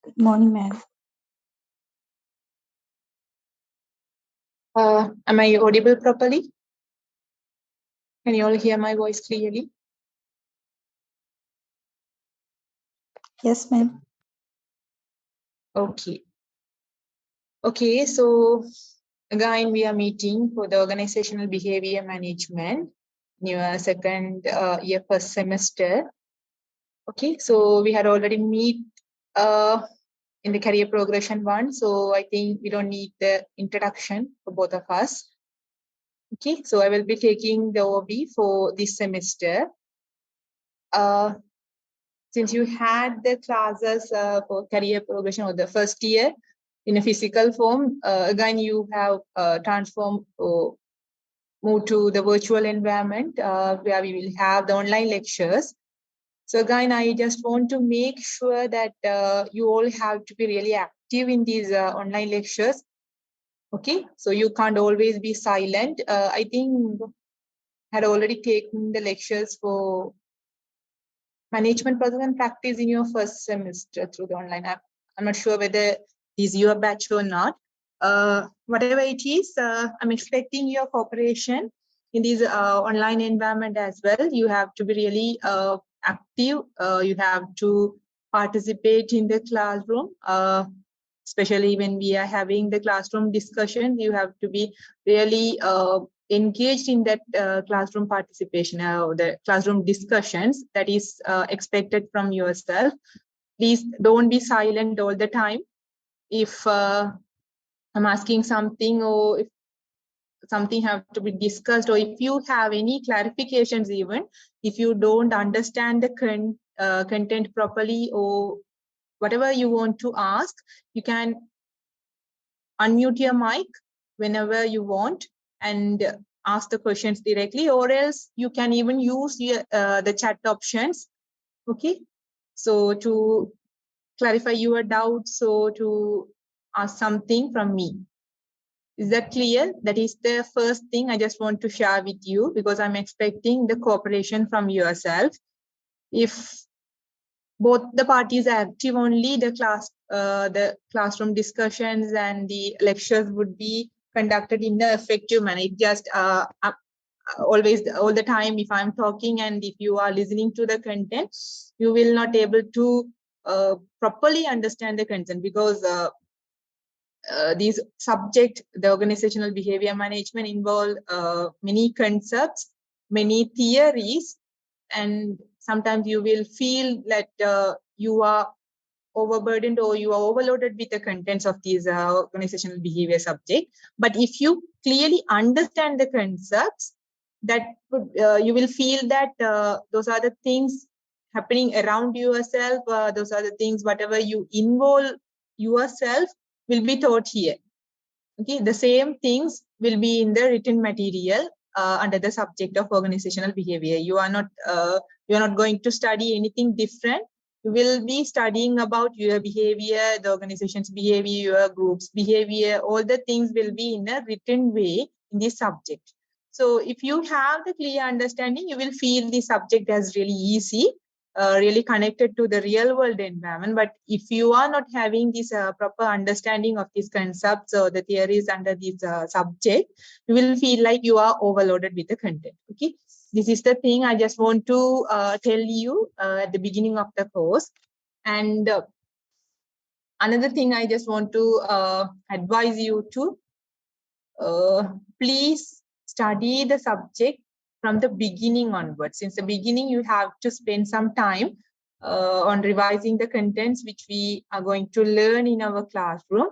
Good morning, ma'am. Am I audible properly? Can you all hear my voice clearly? Yes, ma'am. Okay. Okay, so again, we are meeting for the organizational behavior management in your second year first semester. Okay, so we had already meet in the career progression one, so I think we don't need the introduction for both of us. Okay, so I will be taking the OB for this semester. Since you had the classes for career progression or the first year in a physical form, again you have transformed or moved to the virtual environment where we will have the online lectures. So again, I just want to make sure that you all have to be really active in these online lectures. Okay, so you can't always be silent. I think had already taken the lectures for management process and practice in your first semester through the online app. I'm not sure whether it is your batch or not. Whatever it is, I'm expecting your cooperation in this online environment as well. You have to be really active. You have to participate in the classroom, especially when we are having the classroom discussion. You have to be really engaged in that classroom participation or the classroom discussions that is expected from yourself. Please don't be silent all the time. If I'm asking something or if something have to be discussed or if you have any clarifications, even if you don't understand the content properly or whatever you want to ask, you can unmute your mic whenever you want and ask the questions directly, or else you can even use the chat options. Okay, so to clarify your doubts, so to ask something from me. Is that clear? That is the first thing I just want to share with you, because I'm expecting the cooperation from yourself. If both the parties are active, only the classroom discussions and the lectures would be conducted in the effective manner. It just always all the time, if I'm talking and if you are listening to the content, you will not able to properly understand the content, because these subject, the organizational behavior management, involve many concepts, many theories, and sometimes you will feel that you are overburdened or you are overloaded with the contents of these organizational behavior subject. But if you clearly understand the concepts, that you will feel that those are the things happening around yourself, those are the things whatever you involve yourself will be taught here. Okay, the same things will be in the written material under the subject of organizational behavior. You are not going to study anything different. You will be studying about your behavior, the organization's behavior, your group's behavior. All the things will be in a written way in this subject. So if you have the clear understanding, you will feel the subject as really easy, really connected to the real world environment. But if you are not having this proper understanding of these concepts or the theories under this subject, you will feel like you are overloaded with the content. Okay, this is the thing I just want to tell you at the beginning of the course. And another thing I just want to advise you to please study the subject from the beginning onwards. Since the beginning, you have to spend some time on revising the contents which we are going to learn in our classroom.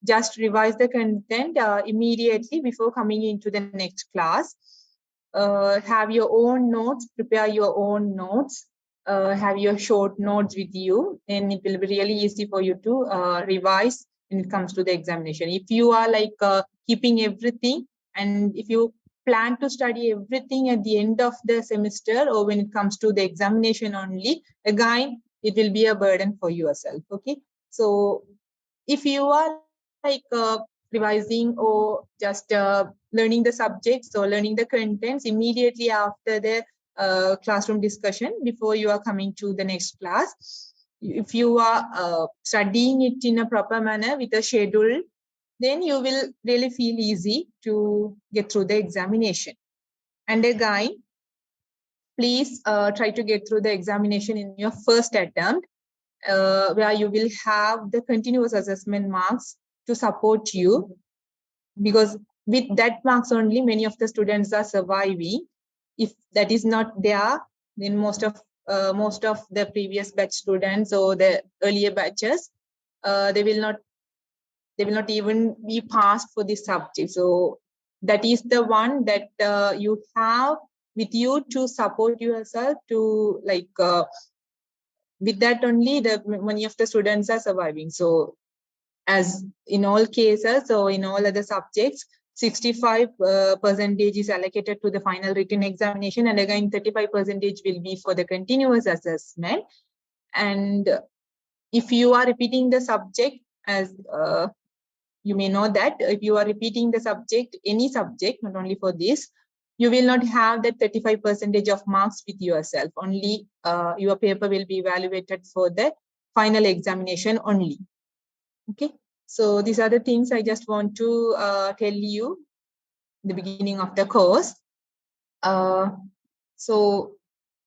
Just revise the content immediately before coming into the next class. Have your own notes, prepare your own notes, have your short notes with you, and it will be really easy for you to revise when it comes to the examination. If you are like keeping everything, and if you plan to study everything at the end of the semester or when it comes to the examination only, again, it will be a burden for yourself. Okay, so if you are like revising or just learning the subjects or learning the contents immediately after the classroom discussion before you are coming to the next class, if you are studying it in a proper manner with a schedule, then you will really feel easy to get through the examination. And again, please try to get through the examination in your first attempt, where you will have the continuous assessment marks to support you, because with that marks only many of the students are surviving. If that is not there, then most of the previous batch students or the earlier batches, they will not even be passed for this subject. So that is the one that you have with you to support yourself to with that only the many of the students are surviving. So as in all cases, so in all other subjects, 65% is allocated to the final written examination, and again 35% will be for the continuous assessment. And if you are repeating the subject, as you may know that if you are repeating the subject, any subject, not only for this, you will not have that 35% of marks with yourself. Only your paper will be evaluated for the final examination only. Okay, so these are the things I just want to tell you in the beginning of the course. So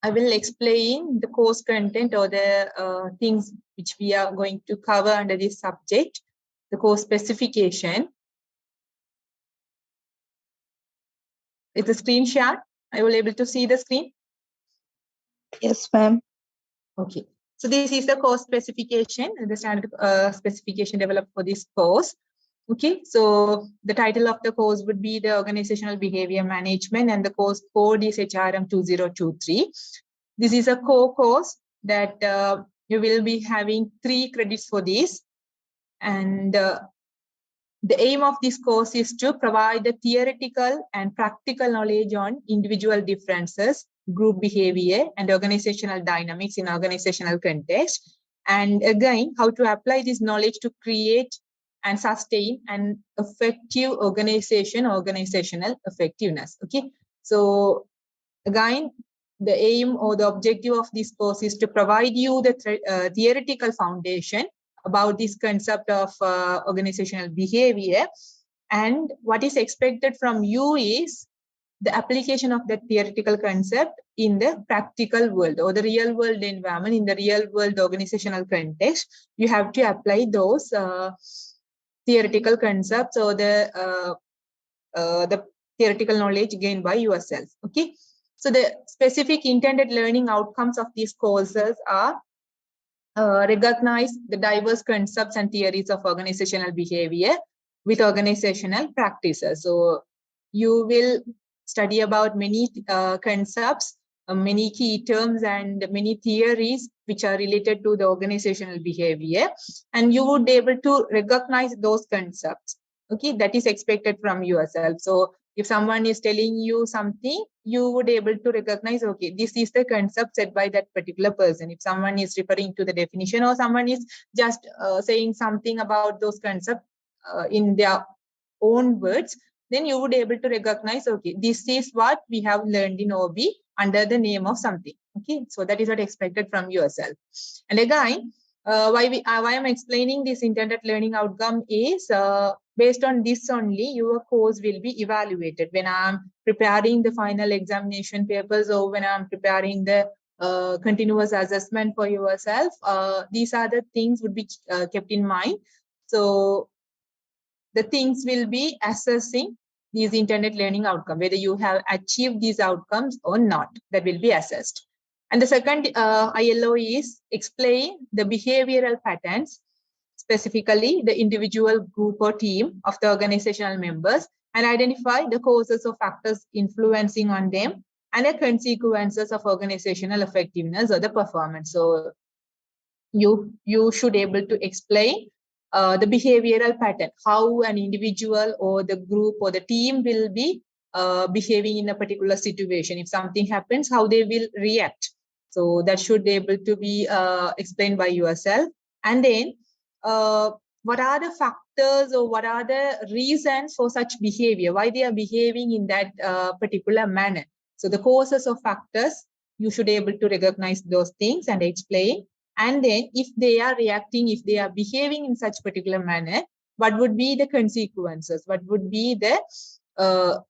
I will explain the course content or the things which we are going to cover under this subject, the course specification. It's a screen share. Are you able to see the screen? Yes, ma'am. Okay. So this is the course specification, the standard specification developed for this course. Okay, so the title of the course would be the Organizational Behavior Management, and the course code is HRM 2023. This is a core course that you will be having 3 credits for this. And the aim of this course is to provide the theoretical and practical knowledge on individual differences, group behavior, and organizational dynamics in organizational context. And again, how to apply this knowledge to create and sustain an effective organizational effectiveness. Okay, so again, the aim or the objective of this course is to provide you the theoretical foundation about this concept of organizational behavior, and what is expected from you is the application of that theoretical concept in the practical world or the real world environment, in the real world organizational context. You have to apply those theoretical concepts or the theoretical knowledge gained by yourself. Okay, so the specific intended learning outcomes of these courses are recognize the diverse concepts and theories of organizational behavior with organizational practices. So you will study about many concepts, many key terms, and many theories which are related to the organizational behavior, and you would be able to recognize those concepts. Okay, that is expected from yourself. So if someone is telling you something, you would be able to recognize, okay, this is the concept set by that particular person. If someone is referring to the definition, or someone is just saying something about those concepts in their own words, then you would be able to recognize, okay, this is what we have learned in OB under the name of something. Okay, so that is what expected from yourself. And again, why I'm explaining this intended learning outcome is based on this only your course will be evaluated. When I'm preparing the final examination papers, or when I'm preparing the continuous assessment for yourself, these are the things would be kept in mind. So the things will be assessing these intended learning outcome, whether you have achieved these outcomes or not, that will be assessed. And the second ILO is explain the behavioral patterns, specifically the individual, group, or team of the organizational members, and identify the causes or factors influencing on them and the consequences of organizational effectiveness or the performance. So you should able to explain the behavioral pattern, how an individual or the group or the team will be behaving in a particular situation. If something happens, how they will react. So that should be able to be explained by yourself. And then what are the factors or what are the reasons for such behavior, why they are behaving in that particular manner. So the causes or factors, you should be able to recognize those things and explain. And then if they are reacting, if they are behaving in such particular manner, what would be the consequences? What would be the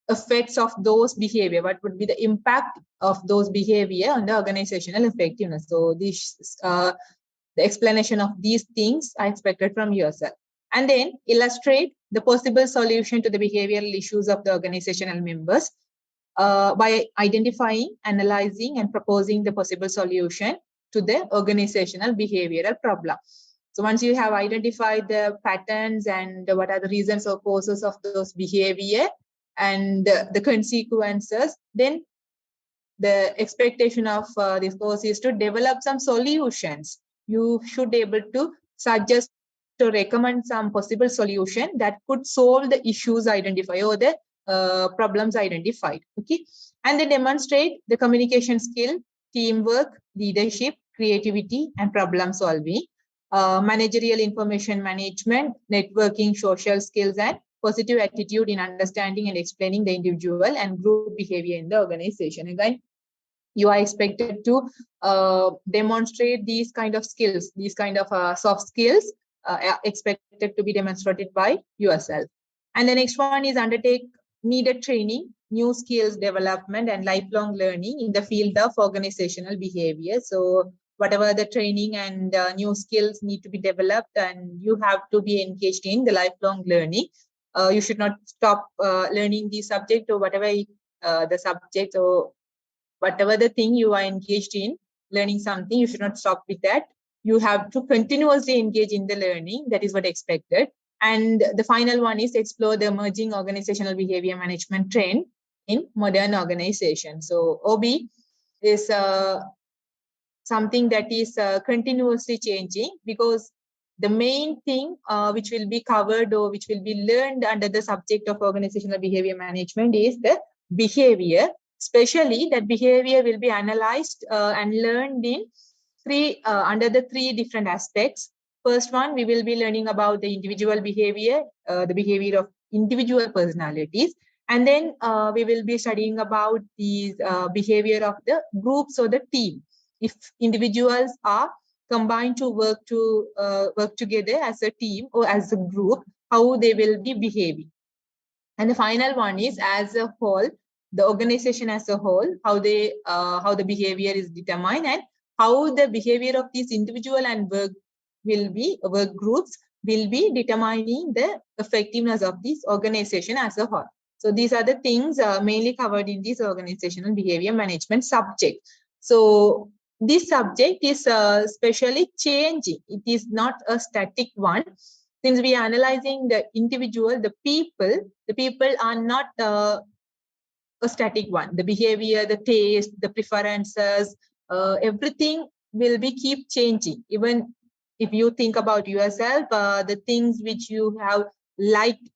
effects of those behavior? What would be the impact of those behavior on the organizational effectiveness? So this the explanation of these things are expected from yourself. And then illustrate the possible solution to the behavioral issues of the organizational members by identifying, analyzing, and proposing the possible solution to the organizational behavioral problem. So once you have identified the patterns and what are the reasons or causes of those behavior and the consequences, then the expectation of this course is to develop some solutions. You should be able to suggest to recommend some possible solution that could solve the issues identified or the problems identified. Okay, and then demonstrate the communication skill, teamwork, leadership, creativity, and problem solving, managerial information management, networking, social skills, and positive attitude in understanding and explaining the individual and group behavior in the organization. Again, you are expected to demonstrate these kind of skills, these kind of soft skills are expected to be demonstrated by yourself. And the next one is undertake needed training, new skills development, and lifelong learning in the field of organizational behavior. So whatever the training and new skills need to be developed, and you have to be engaged in the lifelong learning. You should not stop learning the subject or whatever the subject or whatever the thing you are engaged in, learning something, you should not stop with that. You have to continuously engage in the learning. That is what expected. And the final one is explore the emerging organizational behavior management trend in modern organizations. So OB is something that is continuously changing, because the main thing which will be covered or which will be learned under the subject of organizational behavior management is the behavior. Especially that behavior will be analyzed and learned in under the three different aspects. First one, we will be learning about the individual behavior, the behavior of individual personalities. And then we will be studying about the behavior of the groups or the team. If individuals are combined to work together as a team or as a group, how they will be behaving. And the final one is as a whole, the organization as a whole, how the behavior is determined, and how the behavior of these individual and work groups will be determining the effectiveness of this organization as a whole. So these are the things mainly covered in this organizational behavior management subject. So this subject is especially changing. It is not a static one. Since we are analyzing the individual, the people are not a static one. The behavior, the taste, the preferences, everything will be keep changing. Even if you think about yourself, the things which you have liked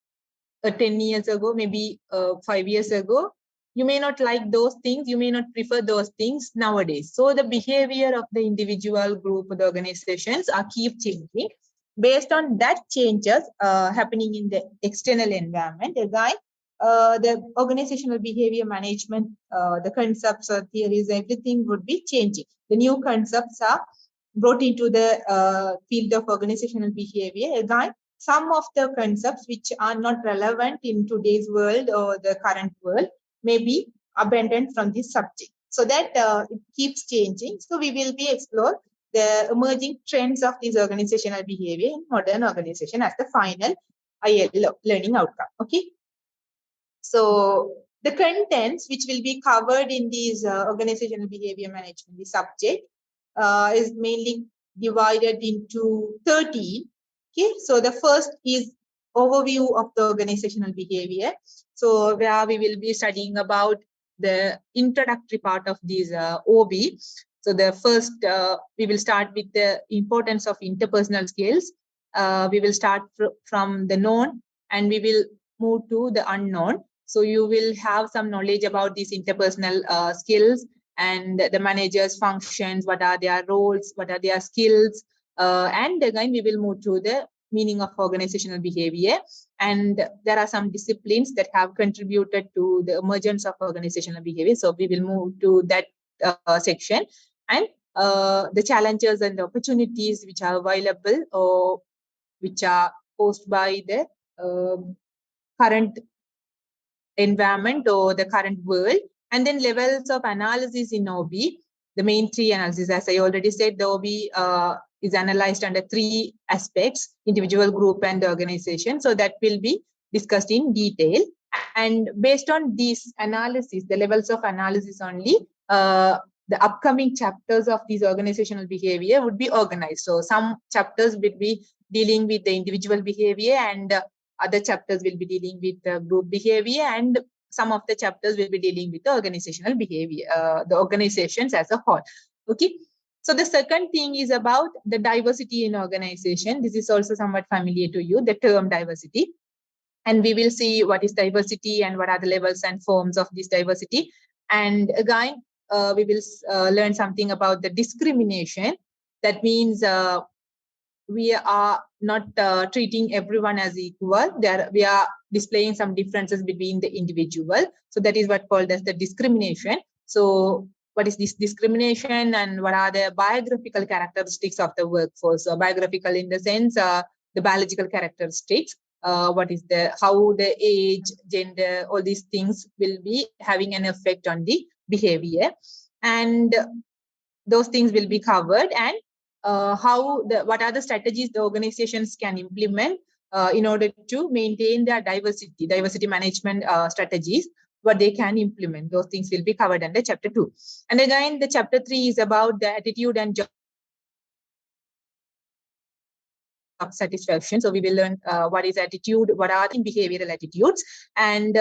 10 years ago, maybe 5 years ago, you may not like those things, you may not prefer those things nowadays. So the behavior of the individual, group, the organizations are keep changing. Based on that changes happening in the external environment, again, the organizational behavior management, the concepts or theories, everything would be changing. The new concepts are brought into the field of organizational behavior. Again, some of the concepts which are not relevant in today's world or the current world may be abandoned from this subject. So that it keeps changing. So we will be explore the emerging trends of this organizational behavior in modern organization as the final IL learning outcome. Okay. So the contents which will be covered in these organizational behavior management, the subject is mainly divided into 13. Okay, so the first is overview of the organizational behavior. So where we will be studying about the introductory part of these OB. So the first, we will start with the importance of interpersonal skills. We will start from the known and we will move to the unknown. So you will have some knowledge about these interpersonal skills and the manager's functions, what are their roles, what are their skills. And again, we will move to the meaning of organizational behavior. And there are some disciplines that have contributed to the emergence of organizational behavior. So we will move to that section. And the challenges and the opportunities which are available or which are posed by the current environment or the current world, and then levels of analysis in OB. The main three analyses, as I already said, the OB is analyzed under three aspects: individual, group, and the organization. So that will be discussed in detail. And based on these analysis, the levels of analysis only, the upcoming chapters of this organizational behavior would be organized. So some chapters will be dealing with the individual behavior, and other chapters will be dealing with the group behavior, and some of the chapters will be dealing with the organizational behavior, the organizations as a whole. Okay. So the second thing is about the diversity in organization. This is also somewhat familiar to you, the term diversity. And we will see what is diversity and what are the levels and forms of this diversity. And again, we will learn something about the discrimination. That means we are not treating everyone as equal. We are displaying some differences between the individual. So that is what called as the discrimination. So what is this discrimination, and what are the biographical characteristics of the workforce? So biographical in the sense, the biological characteristics. What is how the age, gender, all these things will be having an effect on the behavior, and those things will be covered. And what are the strategies the organizations can implement in order to maintain their diversity management strategies, what they can implement. Those things will be covered under chapter 2. And again, the chapter 3 is about the attitude and job satisfaction. So we will learn what is attitude, what are the behavioral attitudes, and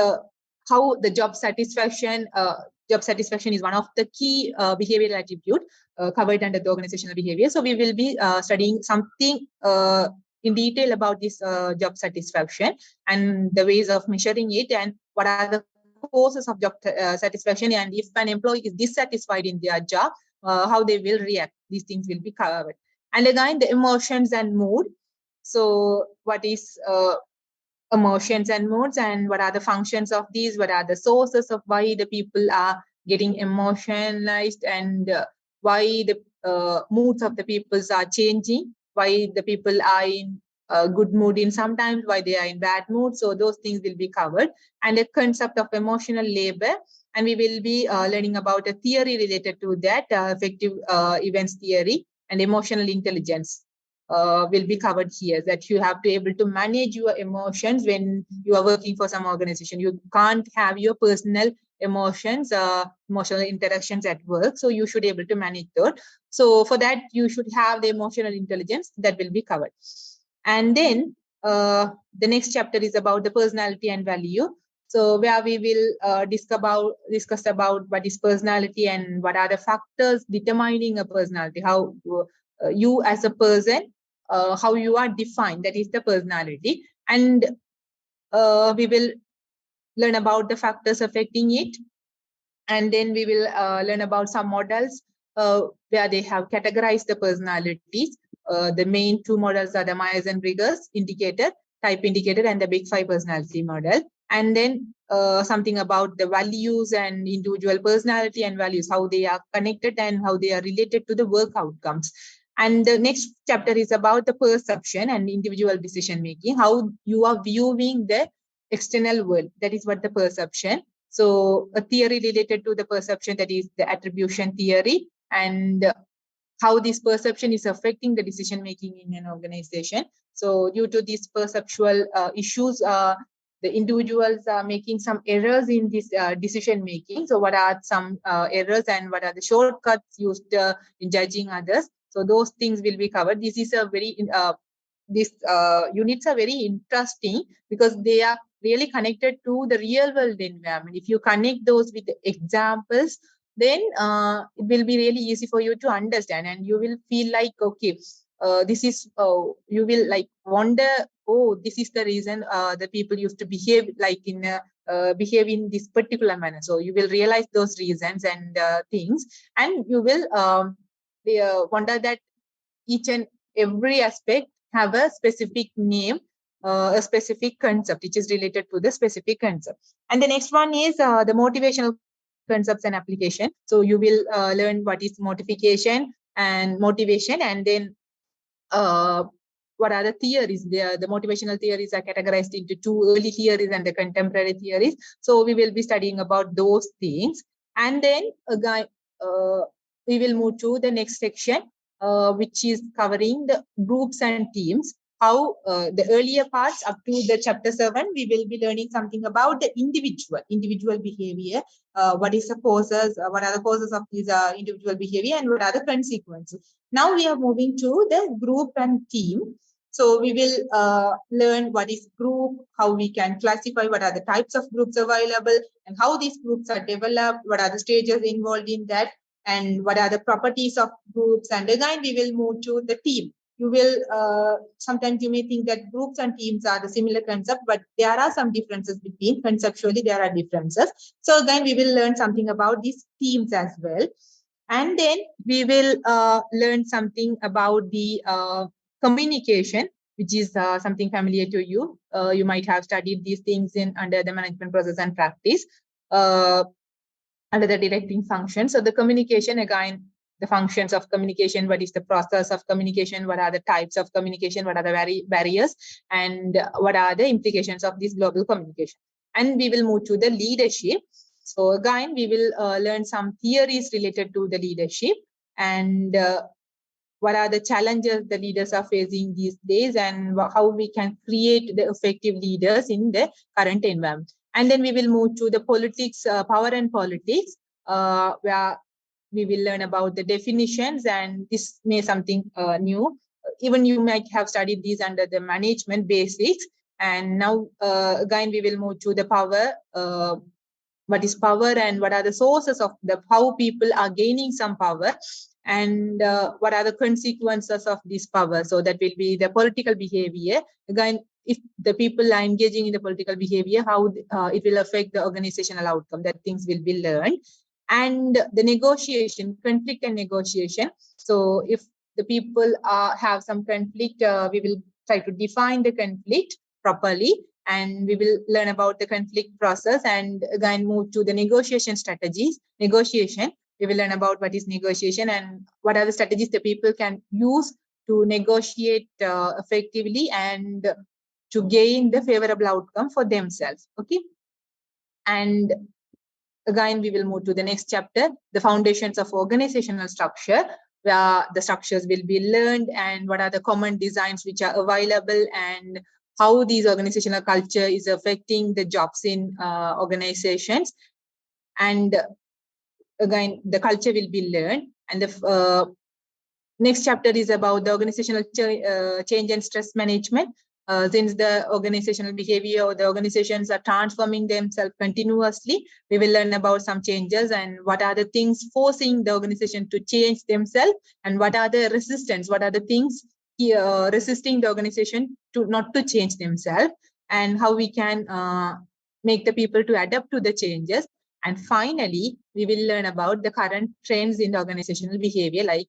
how the job satisfaction is one of the key behavioral attitude covered under the organizational behavior. So we will be studying something in detail about this job satisfaction and the ways of measuring it, and what are the causes of job satisfaction, and if an employee is dissatisfied in their job, how they will react. These things will be covered. And again, the emotions and mood. So what is emotions and moods, and what are the functions of these? What are the sources of why the people are getting emotionalized, and why the moods of the people are changing? Why the people are in good mood in sometimes, why they are in bad mood? So those things will be covered. And the concept of emotional labor. And we will be learning about a theory related to that, affective events theory and emotional intelligence. Will be covered here, that you have to be able to manage your emotions when you are working for some organization. You can't have your personal emotions, emotional interactions at work. So you should be able to manage that. So for that, you should have the emotional intelligence that will be covered. And then the next chapter is about the personality and value. So where we will discuss about what is personality and what are the factors determining a personality, how you as a person, how you are defined, that is the personality. And we will learn about the factors affecting it. And then we will learn about some models where they have categorized the personalities. The main two models are the Myers-Briggs indicator, type indicator, and the Big Five personality model. And then something about the values and individual personality and values, how they are connected and how they are related to the work outcomes. And the next chapter is about the perception and individual decision making, how you are viewing the external world. That is what the perception. So a theory related to the perception, that is the attribution theory, and how this perception is affecting the decision making in an organization. So due to these perceptual issues, the individuals are making some errors in this decision making. So what are some errors, and what are the shortcuts used in judging others? So those things will be covered. This is a very these units are very interesting because they are really connected to the real world environment. If you connect those with the examples, then it will be really easy for you to understand, and you will feel like, okay, this is, you will like wonder, oh, this is the reason the people used to behave like behave in this particular manner. So you will realize those reasons and things, and you will wonder that each and every aspect have a specific name, a specific concept which is related to the specific concept. And the next one is the motivational concepts and application. So you will learn what is motivation, and motivation, and then what are the theories? The motivational theories are categorized into two: early theories and the contemporary theories. So we will be studying about those things. And then again, we will move to the next section, which is covering the groups and teams. How the earlier parts up to the chapter 7, we will be learning something about the individual behavior. What is the causes? What are the causes of this individual behavior, and what are the consequences? Now we are moving to the group and team. So we will learn what is group, how we can classify, what are the types of groups available, and how these groups are developed, what are the stages involved in that, and what are the properties of groups. And again, we will move to the team. You will, sometimes you may think that groups and teams are the similar concept, but there are some differences between. Conceptually, there are differences. So again, we will learn something about these teams as well. And then we will learn something about the communication, which is something familiar to you. You might have studied these things in under the management process and practice, under the directing function. So the communication, again, the functions of communication, what is the process of communication, what are the types of communication, what are the barriers, and what are the implications of this global communication. And we will move to the leadership. So again, we will learn some theories related to the leadership, and what are the challenges the leaders are facing these days, and how we can create the effective leaders in the current environment. And then we will move to the politics, power and politics, where we will learn about the definitions, and this may something new. Even you might have studied these under the management basics. And now again, we will move to the power. What is power, and what are the sources of the how people are gaining some power, and what are the consequences of this power. So that will be the political behavior. Again, if the people are engaging in the political behavior, how it will affect the organizational outcome, that things will be learned. And the negotiation, conflict and negotiation. So if the people have some conflict, we will try to define the conflict properly, and we will learn about the conflict process, and again move to the negotiation strategies. Negotiation, we will learn about what is negotiation and what are the strategies the people can use to negotiate effectively and to gain the favorable outcome for themselves. Okay. And again, we will move to the next chapter, the foundations of organizational structure, where the structures will be learned, and what are the common designs which are available, and how these organizational culture is affecting the jobs in organizations. And again, the culture will be learned. And the next chapter is about the organizational change and stress management. Since the organizational behavior or the organizations are transforming themselves continuously, we will learn about some changes and what are the things forcing the organization to change themselves, and what are the resistance, what are the things resisting the organization to not to change themselves, and how we can make the people to adapt to the changes. And finally, we will learn about the current trends in the organizational behavior, like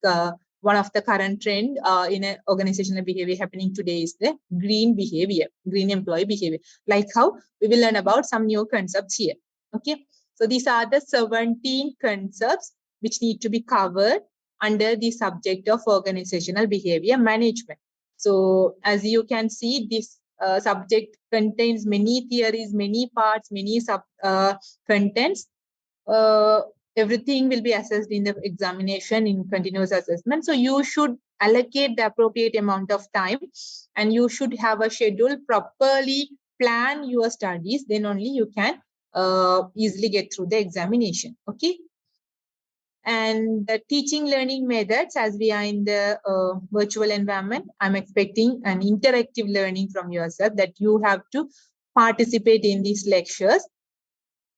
one of the current trend in an organizational behavior happening today is the green behavior, green employee behavior. Like how we will learn about some new concepts here. Okay, so these are the 17 concepts which need to be covered under the subject of organizational behavior management. So as you can see, this subject contains many theories, many parts, many sub contents. Everything will be assessed in the examination in continuous assessment. So you should allocate the appropriate amount of time, and you should have a schedule, properly plan your studies, then only you can easily get through the examination. Okay. And the teaching learning methods, as we are in the virtual environment, I'm expecting an interactive learning from yourself, that you have to participate in these lectures.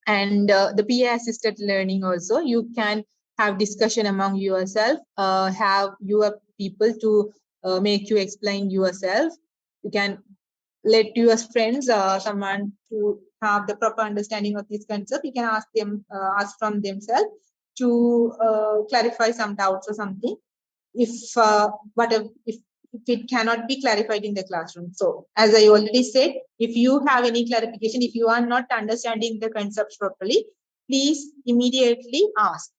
And the PA assisted learning also, you can have discussion among yourself, have your people to make you explain yourself. You can let your friends, someone to have the proper understanding of this concept. You can ask them, ask from themselves to clarify some doubts or something. If it cannot be clarified in the classroom. So as I already said, if you have any clarification, if you are not understanding the concepts properly, please immediately ask.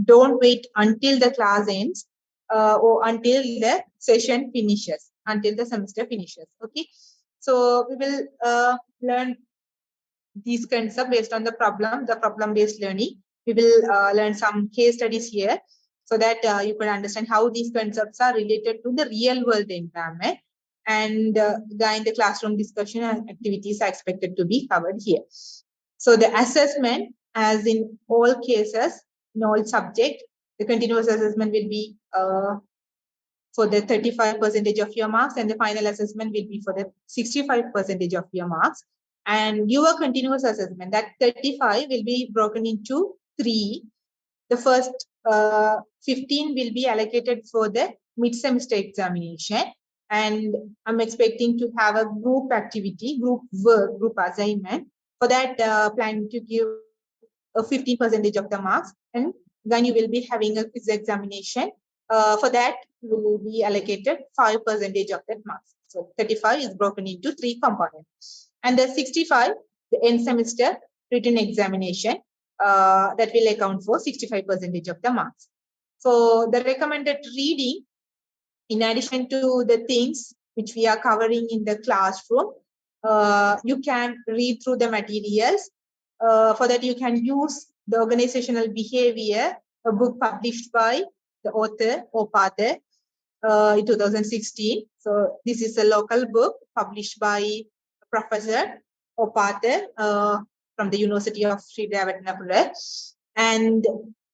Don't wait until the class ends. or until the session finishes, until the semester finishes. Okay, so we will learn these concepts based on the problem-based learning. We will learn some case studies here so that you can understand how these concepts are related to the real-world environment. And again, the classroom discussion and activities are expected to be covered here. So the assessment, as in all cases, in all subjects, the continuous assessment will be for the 35% of your marks, and the final assessment will be for the 65% of your marks. And your continuous assessment, that 35 will be broken into 3. The first 15 will be allocated for the mid-semester examination. And I'm expecting to have a group activity, group work, group assignment. For that, planning to give a 15% of the marks. And then you will be having a quiz examination. For that, you will be allocated 5% of that marks. So 35 is broken into 3 components. And the 65, the end semester written examination, that will account for 65% of the marks. So the recommended reading, in addition to the things which we are covering in the classroom, you can read through the materials. For that, you can use the Organizational Behavior, a book published by the author, Opather, in 2016. So this is a local book published by Professor Opather from the University of Sri Davatnapura. And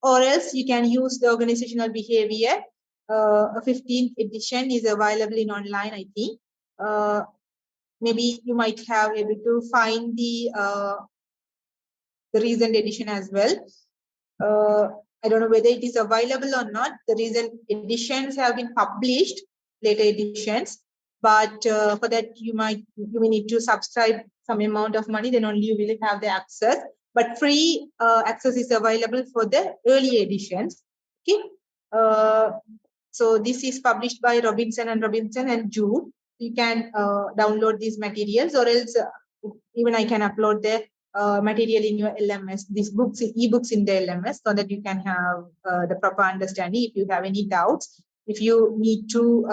or else you can use the Organizational Behavior. A 15th edition is available in online, I think. Maybe you might have able to find the recent edition as well. I don't know whether it is available or not. The recent editions have been published, later editions, but for that you may need to subscribe some amount of money, then only you will have the access. But free access is available for the early editions. Okay. So this is published by Robinson and Jude. You can download these materials, or else even I can upload the material in your LMS, these books, ebooks in the LMS, so that you can have the proper understanding. If you have any doubts, if you need to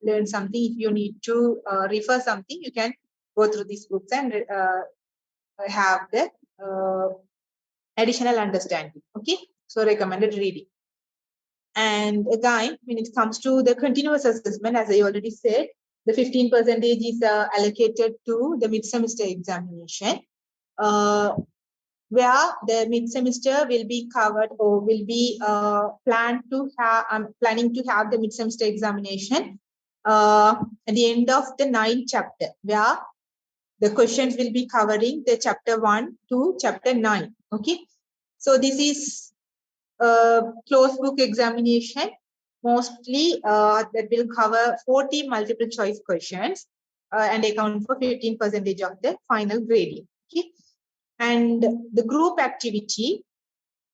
learn something, if you need to refer something, you can go through these books and have the additional understanding. Okay, so recommended reading. And again, when it comes to the continuous assessment, as I already said, the 15% is allocated to the mid-semester examination, where the mid-semester will be covered, or will be planning to have the mid-semester examination at the end of the 9th chapter, where the questions will be covering the chapter 1 to chapter 9. Okay, so this is closed book examination, mostly that will cover 40 multiple choice questions and account for 15% of the final grading. Okay, and the group activity,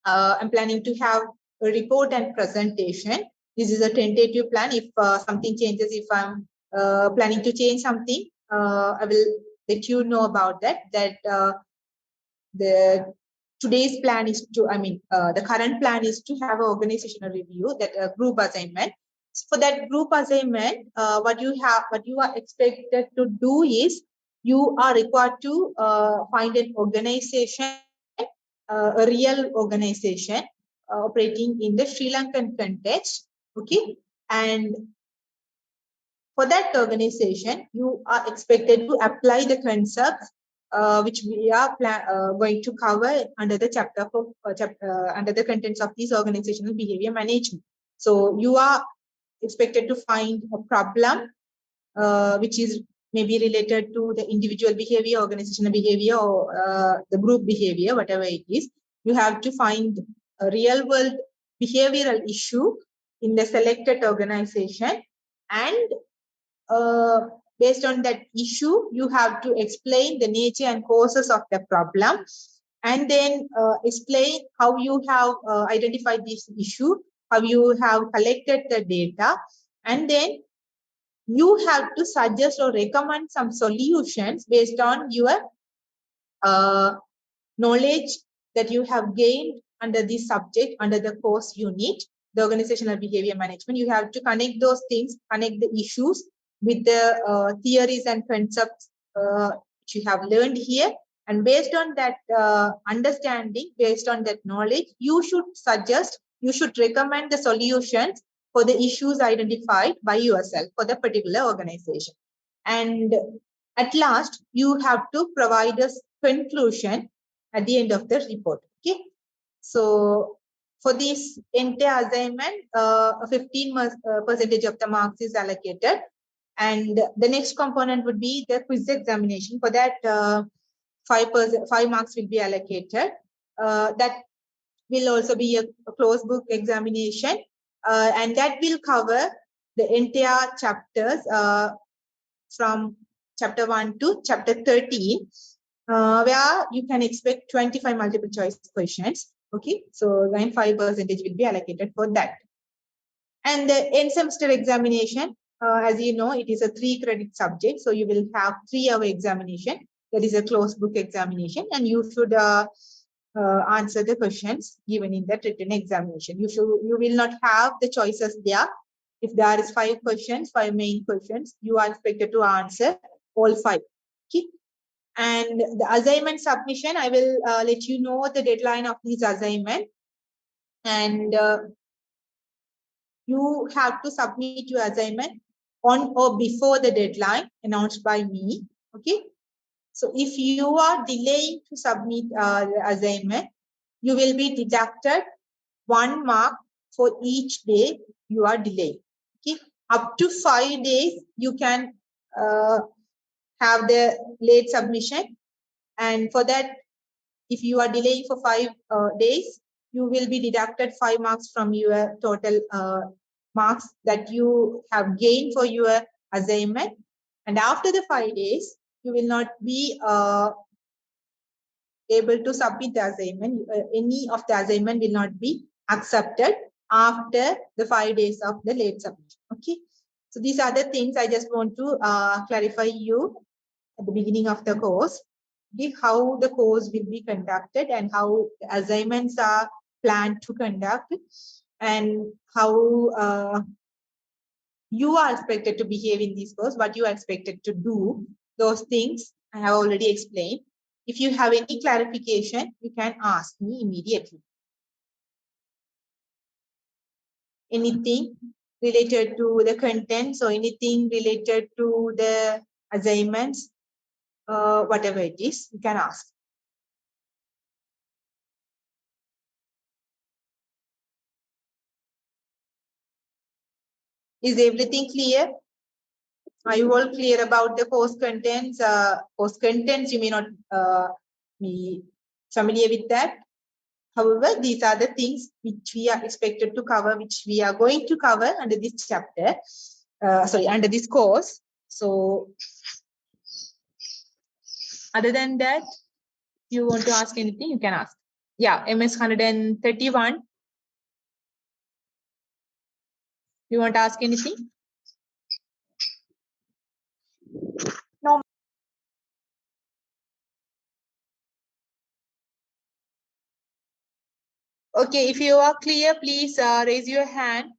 I'm planning to have a report and presentation. This is a tentative plan. If something changes, if I'm planning to change something, I will let you know about that. Today's plan is to, the current plan is to have an organizational review, that group assignment. For that group assignment, what you are expected to do is, you are required to find an organization, a real organization operating in the Sri Lankan context. Okay, and for that organization, you are expected to apply the concepts which we are going to cover under the chapter under the contents of this organizational behavior management. So you are expected to find a problem which is maybe related to the individual behavior, organizational behavior, or the group behavior, whatever it is. You have to find a real world behavioral issue in the selected organization, and based on that issue, you have to explain the nature and causes of the problem, and then explain how you have identified this issue, how you have collected the data, and then you have to suggest or recommend some solutions based on your knowledge that you have gained under this subject, under the course unit. the organizational behavior management. You have to connect those things, connect the issues with the theories and concepts which you have learned here. And based on that understanding, based on that knowledge, you should suggest, you should recommend the solutions for the issues identified by yourself for the particular organization. And at last, you have to provide a conclusion at the end of the report. Okay. So for this entire assignment, 15% of the marks is allocated. And the next component would be the quiz examination. For that, 5 marks will be allocated. That will also be a closed book examination, and that will cover the entire chapters from chapter 1 to chapter 13, where you can expect 25 multiple choice questions. Okay, so then 5% will be allocated for that. And the end semester examination, as you know, it is a 3 credit subject. So you will have 3-hour examination. That is a closed book examination, and you should answer the questions given in that written examination. You will not have the choices there. If there is 5 questions, 5 main questions, you are expected to answer all 5. Okay. And the assignment submission, I will let you know the deadline of this assignment. And you have to submit your assignment on or before the deadline announced by me. Okay. So if you are delaying to submit the assignment, you will be deducted 1 mark for each day you are delayed. Okay. Up to 5 days, you can have the late submission. And for that, if you are delaying for 5 days, you will be deducted 5 marks from your total marks that you have gained for your assignment. And after the 5 days, you will not be able to submit the assignment. Any of the assignment will not be accepted after the 5 days of the late submission. Okay. So these are the things I just want to clarify you at the beginning of the course. Okay, how the course will be conducted and how assignments are planned to conduct, and how you are expected to behave in this course, what you are expected to do. Those things I have already explained. If you have any clarification, you can ask me immediately. Anything related to the contents or anything related to the assignments, whatever it is, you can ask. Is everything clear? Are you all clear about the course contents? Course contents, you may not be familiar with that. However, these are the things which we are expected to cover, which we are going to cover under this chapter, under this course. So, other than that, if you want to ask anything, you can ask. Yeah, MS 131. You want to ask anything? No. Okay, if you are clear, please raise your hand.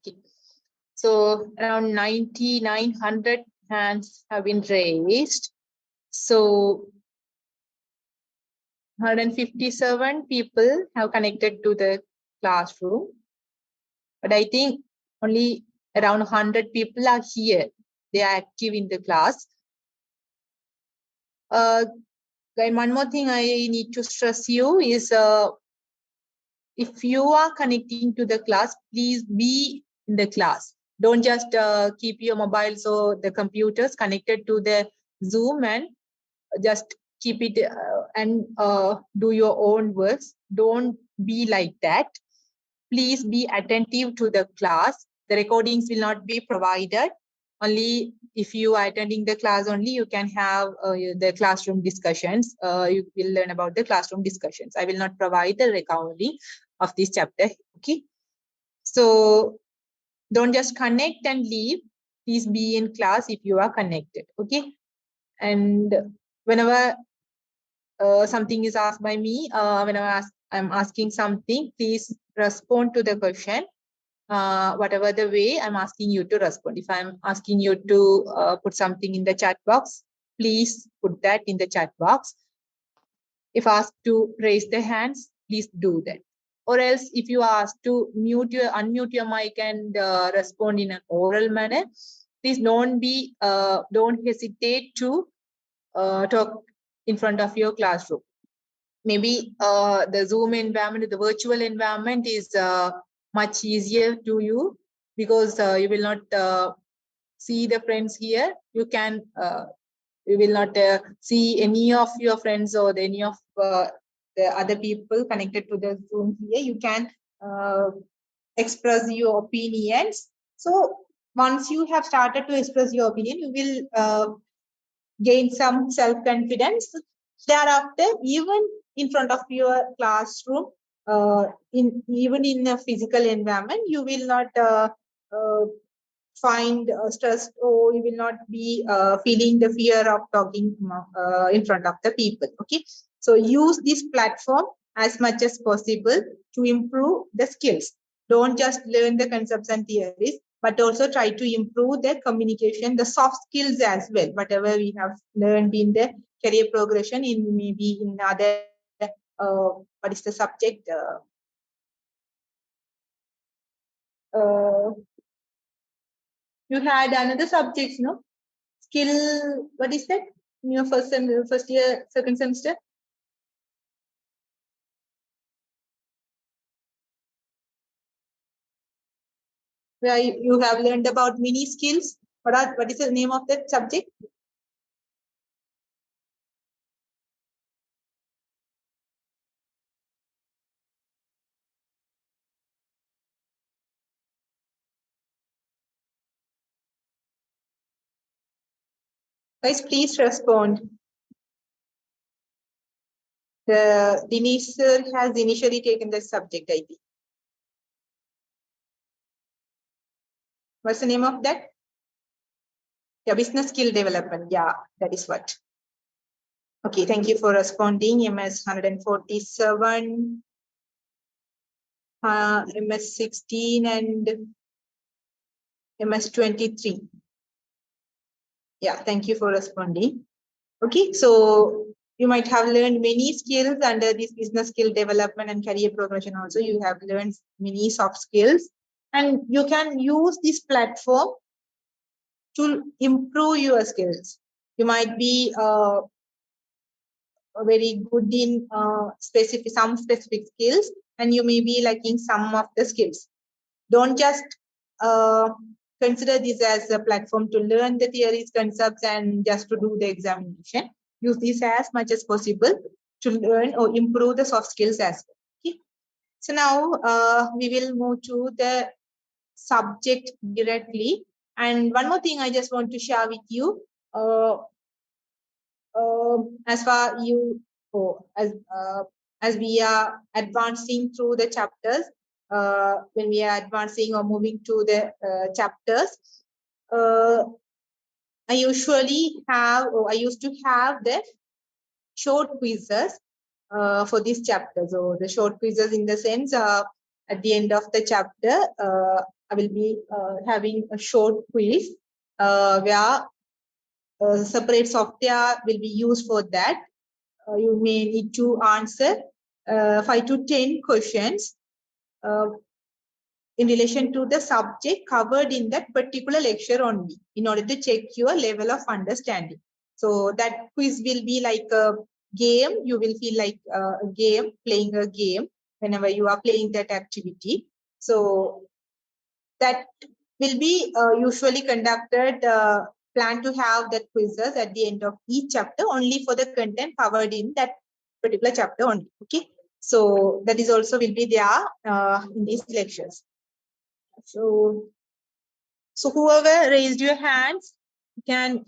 Okay. So around 9,900 hands have been raised. So 157 people have connected to the classroom. But I think only around 100 people are here. They are active in the class. And one more thing I need to stress you is if you are connecting to the class, please be in the class. Don't just keep your mobiles or the computers connected to the Zoom and just keep it and do your own works. Don't be like that. Please be attentive to the class. The recordings will not be provided. Only if you are attending the class only, you can have the classroom discussions. You will learn about the classroom discussions. I will not provide the recording of this chapter. Okay. So don't just connect and leave. Please be in class if you are connected. Okay. And whenever something is asked by me, whenever I'm asking something, please respond to the question. Whatever the way I'm asking you to respond. If I'm asking you to put something in the chat box, please put that in the chat box. If asked to raise the hands, please do that. Or else if you are asked to unmute your mic and respond in an oral manner, please don't hesitate to talk in front of your classroom. Maybe the Zoom environment, the virtual environment is much easier to you because you will not see the friends here. You will not see any of your friends or any of the other people connected to the Zoom here. You can express your opinions. So once you have started to express your opinion, you will gain some self-confidence. Thereafter, even in front of your classroom, even in a physical environment, you will not find stressed, or you will not be feeling the fear of talking in front of the people. Okay, so use this platform as much as possible to improve the skills. Don't just learn the concepts and theories, but also try to improve the communication, the soft skills as well. Whatever we have learned in the career progression, in maybe in other what is the subject? You had another subject, no? Skill. What is that? In your first year, second semester. Where you have learned about mini skills. What is the name of that subject? Guys, please respond. Dinesh sir has initially taken the subject, I think. What's the name of that? Yeah, business skill development. Yeah, that is what. Okay, thank you for responding. MS 147, MS 16, and MS 23. Yeah, thank you for responding. Okay, so you might have learned many skills under this business skill development and career progression. Also, you have learned many soft skills, and you can use this platform to improve your skills. You might be very good in some specific skills, and you may be lacking some of the skills. Don't just consider this as a platform to learn the theories, concepts, and just to do the examination. Use this as much as possible to learn or improve the soft skills as well. Okay. So now we will move to the subject directly. And one more thing I just want to share with you. As far you as we are advancing through the chapters, when we are advancing or moving to the chapters, I used to have the short quizzes for these chapters. So the short quizzes in the sense at the end of the chapter, I will be having a short quiz where separate software will be used for that. You may need to answer 5 to 10 questions in relation to the subject covered in that particular lecture only in order to check your level of understanding. So that quiz will be like a game. You will feel like a game, playing a game whenever you are playing that activity. So that will be usually conducted, plan to have that quizzes at the end of each chapter only for the content covered in that particular chapter only. Okay. So that is also will be there in these lectures. So whoever raised your hands can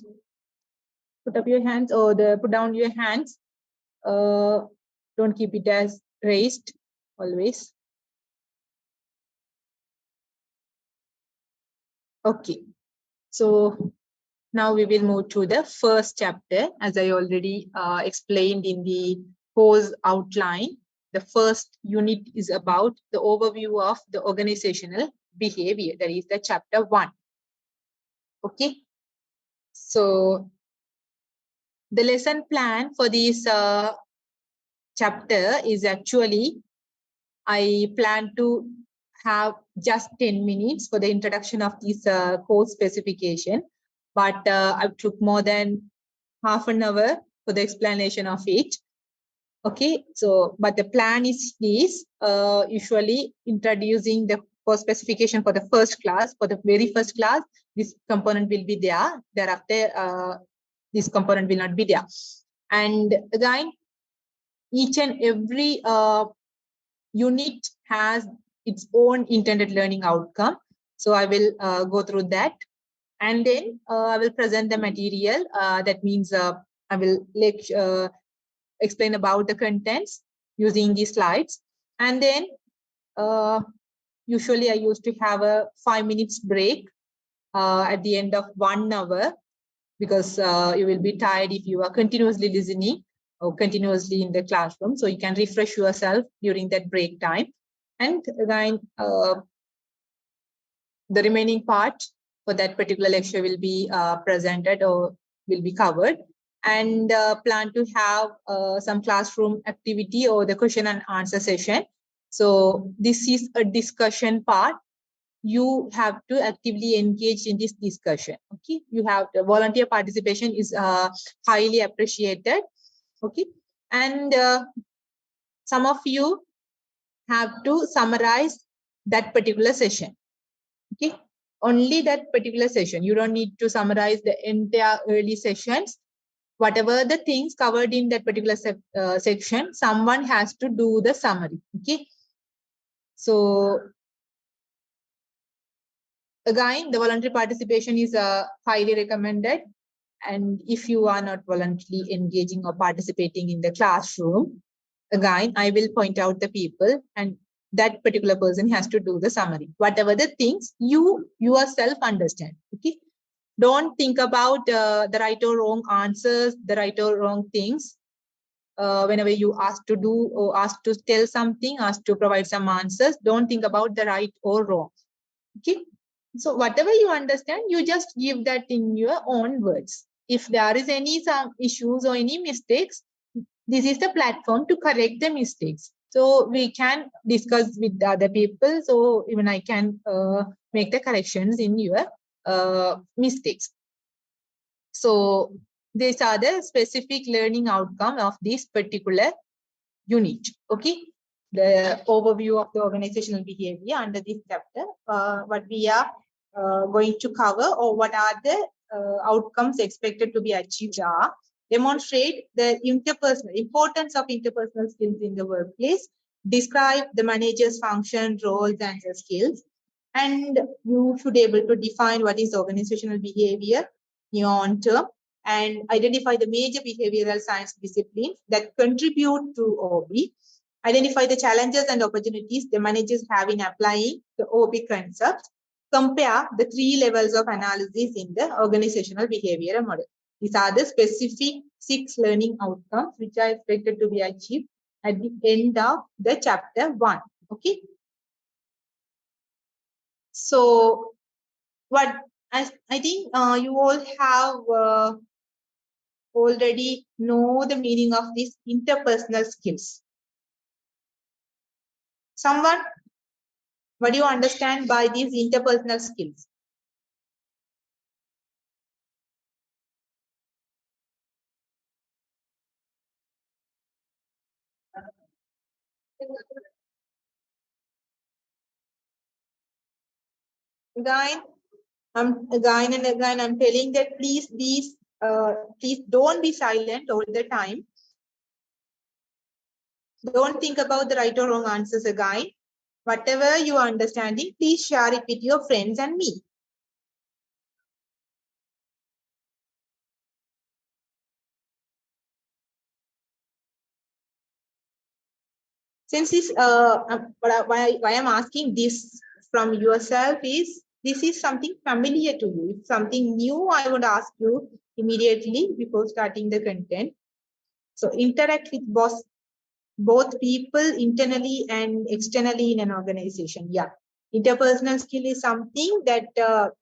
put up your hands or put down your hands. Don't keep it as raised always. Okay. So now we will move to the first chapter. As I already explained in the course outline, the first unit is about the overview of the organizational behavior. That is the chapter 1. Okay. So the lesson plan for this chapter is actually, I plan to have just 10 minutes for the introduction of this course specification, but I took more than half an hour for the explanation of it. Okay, so but the plan is usually introducing the course specification for the first class. For the very first class, this component will be there. Thereafter, this component will not be there. And again, each and every unit has its own intended learning outcome. So I will go through that. And then I will present the material. That means I will explain about the contents using these slides. And then usually I used to have a 5 minutes break at the end of 1 hour, because you will be tired if you are continuously listening or continuously in the classroom. So you can refresh yourself during that break time. And again, the remaining part for that particular lecture will be presented or will be covered, and plan to have some classroom activity or the question and answer session. So this is a discussion part. You have to actively engage in this discussion. Okay, you have the volunteer participation is highly appreciated. Okay, and some of you have to summarize that particular session. Okay, only that particular session. You don't need to summarize the entire early sessions. Whatever the things covered in that particular section, someone has to do the summary. Okay, so again, the voluntary participation is highly recommended. And if you are not voluntarily engaging or participating in the classroom, again, I will point out the people, and that particular person has to do the summary. Whatever the things you yourself understand. Okay, don't think about the right or wrong answers, the right or wrong things. Whenever you ask to do or ask to tell something, ask to provide some answers, don't think about the right or wrong. Okay, so whatever you understand, you just give that in your own words. If there is some issues or any mistakes, this is the platform to correct the mistakes. So we can discuss with the other people. So even I can make the corrections in your mistakes. So these are the specific learning outcome of this particular unit. Okay, the overview of the organizational behavior under this chapter. What we are going to cover, or what are the outcomes expected to be achieved are: demonstrate the importance of interpersonal skills in the workplace, describe the manager's function, roles, and the skills, and you should be able to define what is organizational behavior in your own term, and identify the major behavioral science disciplines that contribute to OB. Identify the challenges and opportunities the managers have in applying the OB concept. Compare the 3 levels of analysis in the organizational behavioral model. These are the specific 6 learning outcomes which are expected to be achieved at the end of the chapter 1. Okay. So what I think you all have already know the meaning of these interpersonal skills. Someone, what do you understand by these interpersonal skills? Again, again and again, I'm telling that please don't be silent all the time. Don't think about the right or wrong answers again. Whatever you are understanding, please share it with your friends and me. Since this, why I'm asking this from yourself is, this is something familiar to you. If something new, I would ask you immediately before starting the content. So interact with both people internally and externally in an organization. Yeah, interpersonal skill is something that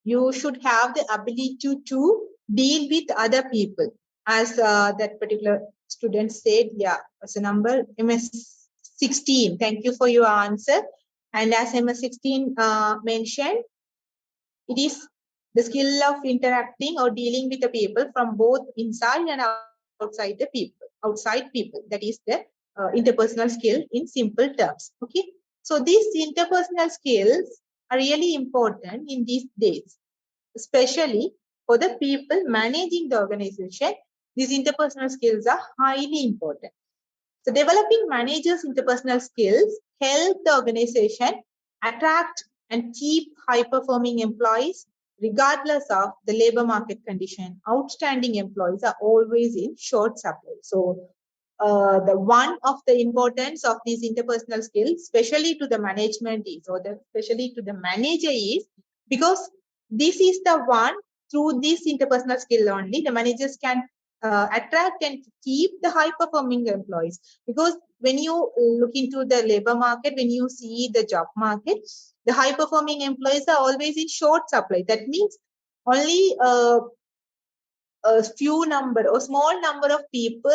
you should have the ability to deal with other people. As that particular student said, yeah, as a number, MS16. Thank you for your answer. And as MS16 mentioned, it is the skill of interacting or dealing with the people from both inside and outside the people, outside people. That is the interpersonal skill in simple terms. Okay. So these interpersonal skills are really important in these days, especially for the people managing the organization. These interpersonal skills are highly important. So developing managers' interpersonal skills help the organization attract and keep high-performing employees regardless of the labor market condition. Outstanding employees are always in short supply. So the one of the importance of these interpersonal skills, especially to the management is, or especially to the manager is, because this is the one, through this interpersonal skill only, the managers can attract and keep the high performing employees. Because when you look into the labor market, when you see the job market, the high performing employees are always in short supply. That means only a few number or small number of people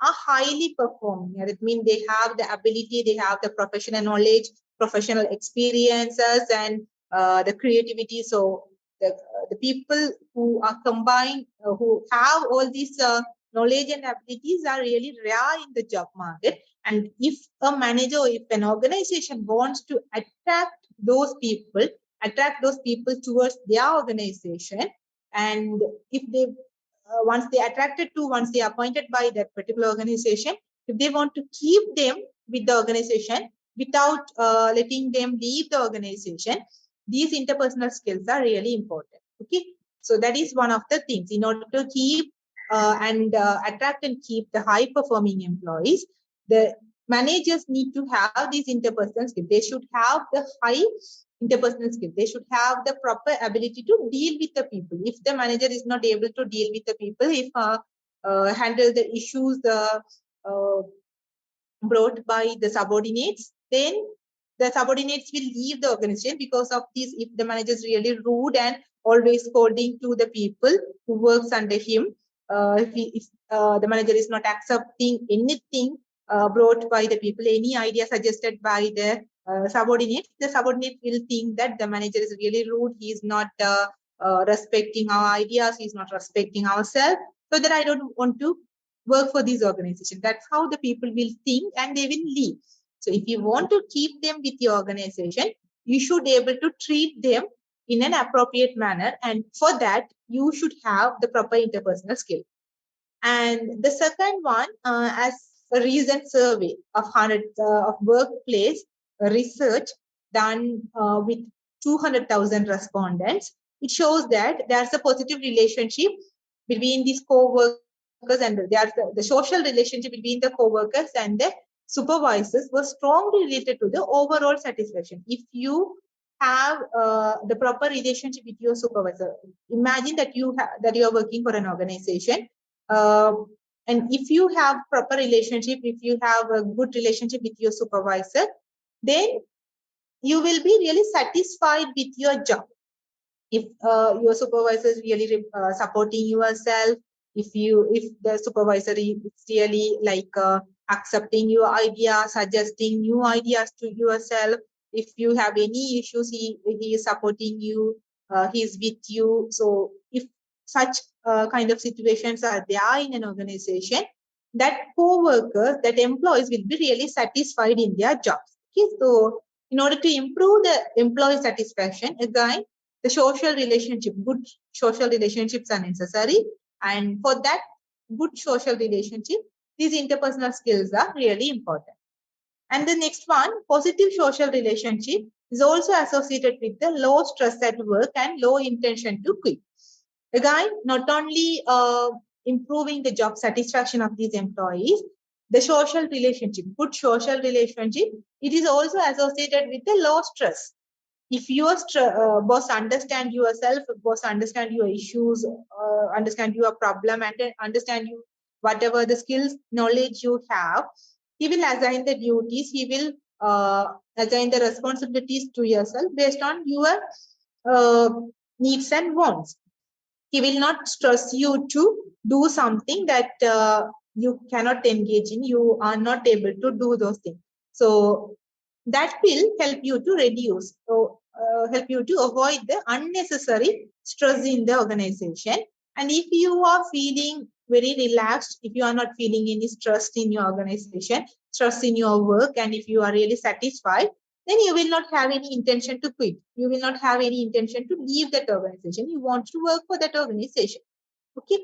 are highly performing. That means they have the ability, they have the professional knowledge, professional experiences, and the creativity. So the people who are combined, who have all these knowledge and abilities are really rare in the job market. And if a manager, if an organization wants to attract those people towards their organization, and if they once they attracted to, once they are appointed by that particular organization, if they want to keep them with the organization without letting them leave the organization, these interpersonal skills are really important. Okay, so that is one of the things. In order to keep and attract and keep the high performing employees, the managers need to have these interpersonal skills. They should have the high interpersonal skill. They should have the proper ability to deal with the people. If the manager is not able to deal with the people, if handle the issues brought by the subordinates, then the subordinates will leave the organization because of this. If the manager is really rude and always scolding to the people who works under him, if the manager is not accepting anything brought by the people, any idea suggested by the subordinate, the subordinate will think that the manager is really rude. He is not respecting our ideas. He is not respecting ourselves. So that I don't want to work for this organization. That's how the people will think and they will leave. So if you want to keep them with your organization, you should be able to treat them in an appropriate manner. And for that, you should have the proper interpersonal skill. And the second one, as a recent survey of 100 of workplace research done with 200,000 respondents, it shows that there's a positive relationship between these co-workers, and there's the social relationship between the co-workers and the supervisors was strongly related to the overall satisfaction. If you have the proper relationship with your supervisor, imagine that you are working for an organization, and if you have proper relationship, if you have a good relationship with your supervisor, then you will be really satisfied with your job. If your supervisor is really supporting yourself, if the supervisor is really like accepting your idea, suggesting new ideas to yourself, if you have any issues, he is supporting you, he's with you. So if such kind of situations are there in an organization, that co-workers, that employees will be really satisfied in their jobs. Okay, so in order to improve the employee satisfaction, again, the social relationship, good social relationships are necessary. And for that good social relationship, these interpersonal skills are really important. And the next one, positive social relationship, is also associated with the low stress at work and low intention to quit. Again, not only improving the job satisfaction of these employees, the social relationship, good social relationship, it is also associated with the low stress. If your boss understand yourself, boss understand your issues, understand your problem, and then understand you whatever the skills, knowledge you have, he will assign the duties, he will assign the responsibilities to yourself based on your uh, needs and wants. He will not stress you to do something that you cannot engage in, you are not able to do those things. So that will help you to reduce, so help you to avoid the unnecessary stress in the organization. And if you are feeling very relaxed, if you are not feeling any stress in your organization, stress in your work, and if you are really satisfied, then you will not have any intention to quit. You will not have any intention to leave that organization. You want to work for that organization. Okay.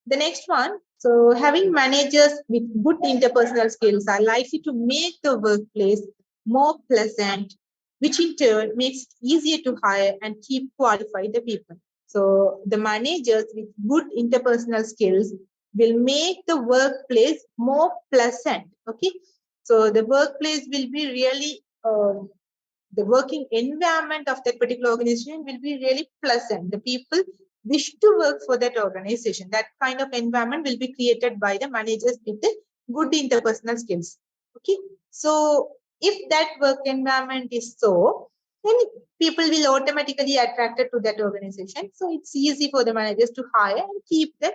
The next one, so having managers with good interpersonal skills are likely to make the workplace more pleasant, which in turn makes it easier to hire and keep qualified the people. So the managers with good interpersonal skills will make the workplace more pleasant. Okay. So the workplace will be really the working environment of that particular organization will be really pleasant. The people wish to work for that organization. That kind of environment will be created by the managers with the good interpersonal skills. Okay. So if that work environment is so, then people will automatically attracted to that organization. So it's easy for the managers to hire and keep the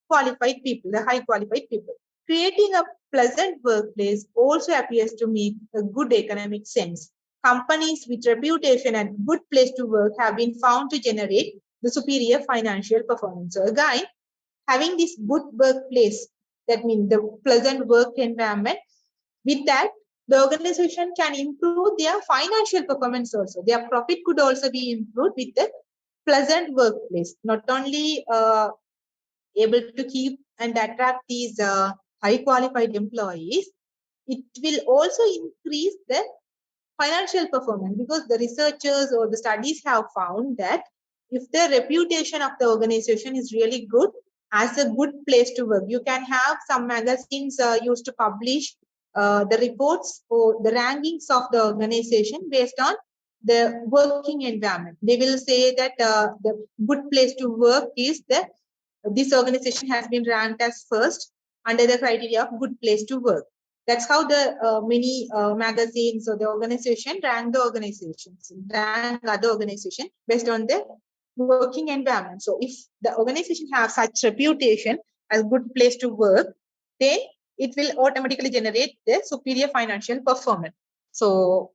qualified people, the high qualified people. Creating a pleasant workplace also appears to make a good economic sense. Companies with reputation and good place to work have been found to generate the superior financial performance. So again, having this good workplace, that means the pleasant work environment, with that, the organization can improve their financial performance also. Their profit could also be improved with the pleasant workplace. Not only able to keep and attract these high qualified employees, it will also increase the financial performance, because the researchers or the studies have found that if the reputation of the organization is really good as a good place to work, you can have some magazines used to publish the reports or the rankings of the organization based on the working environment. They will say that the good place to work is the this organization has been ranked as first under the criteria of good place to work. That's how the many magazines or the organization rank the organizations, rank other organization based on the working environment. So if the organization has such reputation as good place to work, then it will automatically generate the superior financial performance. So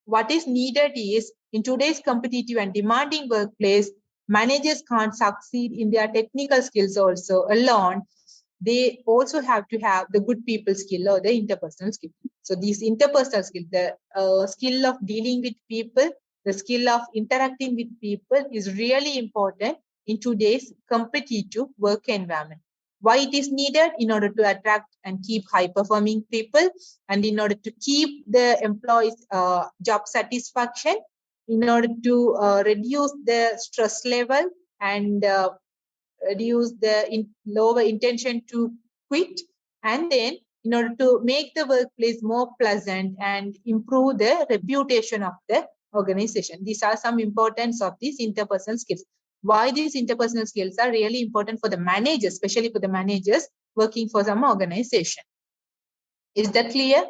what is needed is, in today's competitive and demanding workplace, managers can't succeed in their technical skills also alone. They also have to have the good people skill or the interpersonal skill. So these interpersonal skill, the skill of dealing with people, the skill of interacting with people is really important in today's competitive work environment. Why it is needed? In order to attract and keep high performing people, and in order to keep the employees job satisfaction, in order to reduce the stress level and reduce the lower intention to quit, and then in order to make the workplace more pleasant and improve the reputation of the organization. These are some importance of these interpersonal skills. Why these interpersonal skills are really important for the managers, especially for the managers working for some organization. Is that clear?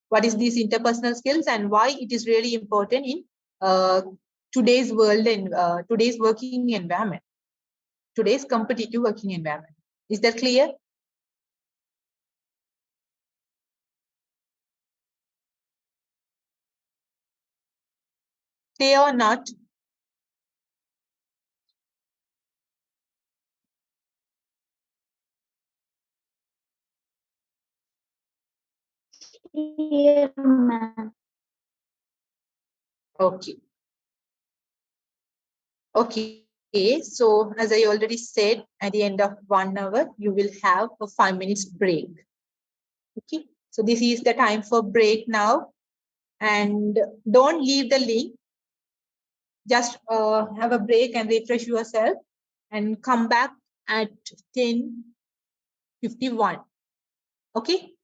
what is these interpersonal skills and why it is really important in today's world and today's working environment, today's competitive working environment. Is that clear? Clear or not? Clear, ma'am. Okay. Okay. So as I already said, at the end of 1 hour, you will have a 5 minutes break. Okay. So this is the time for break now. And don't leave the link. Just have a break and refresh yourself and come back at 10:51. Okay.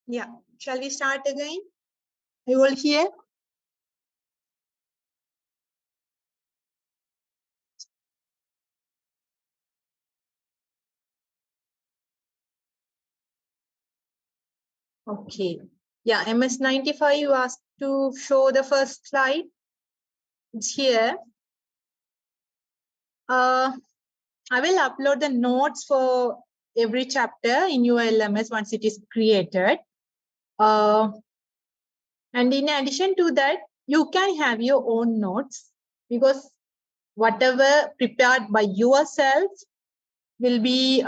Yeah. Shall we start again? Are you all here? Okay. Yeah, MS95 you asked to show the first slide. It's here. I will upload the notes for every chapter in your LMS once it is created. And in addition to that, you can have your own notes because whatever prepared by yourself will be,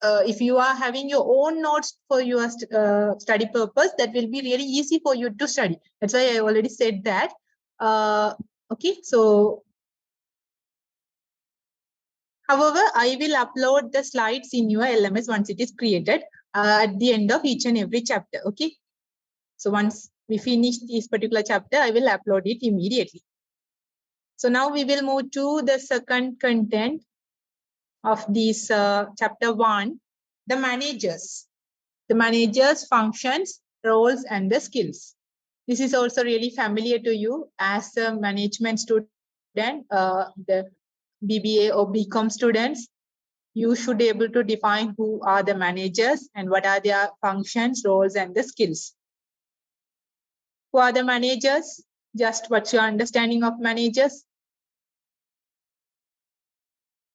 if you are having your own notes for your study purpose, that will be really easy for you to study. That's why I already said that. Okay, so however, I will upload the slides in your LMS once it is created at the end of each and every chapter. Okay. So once we finish this particular chapter, I will upload it immediately. So now we will move to the second content of this chapter 1, the managers. The managers' functions, roles, and the skills. This is also really familiar to you as a management student, the BBA or BCom students. You should be able to define who are the managers and what are their functions, roles, and the skills. Who are the managers? Just what's your understanding of managers?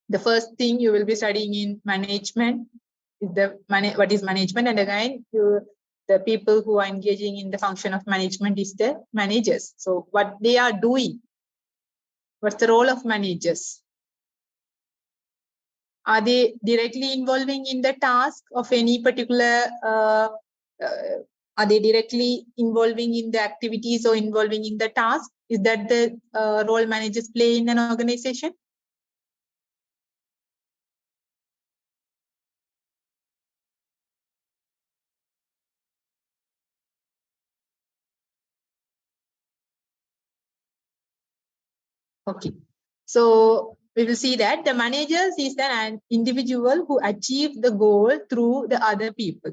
The first thing you will be studying in management is what is management, and again, the people who are engaging in the function of management is the managers. So what they are doing, what's the role of managers? Are they directly involving in the task of any particular, are they directly involving in the activities or involving in the task? Is that the role managers play in an organization? Okay. So we will see that the managers is an individual who achieve the goal through the other people.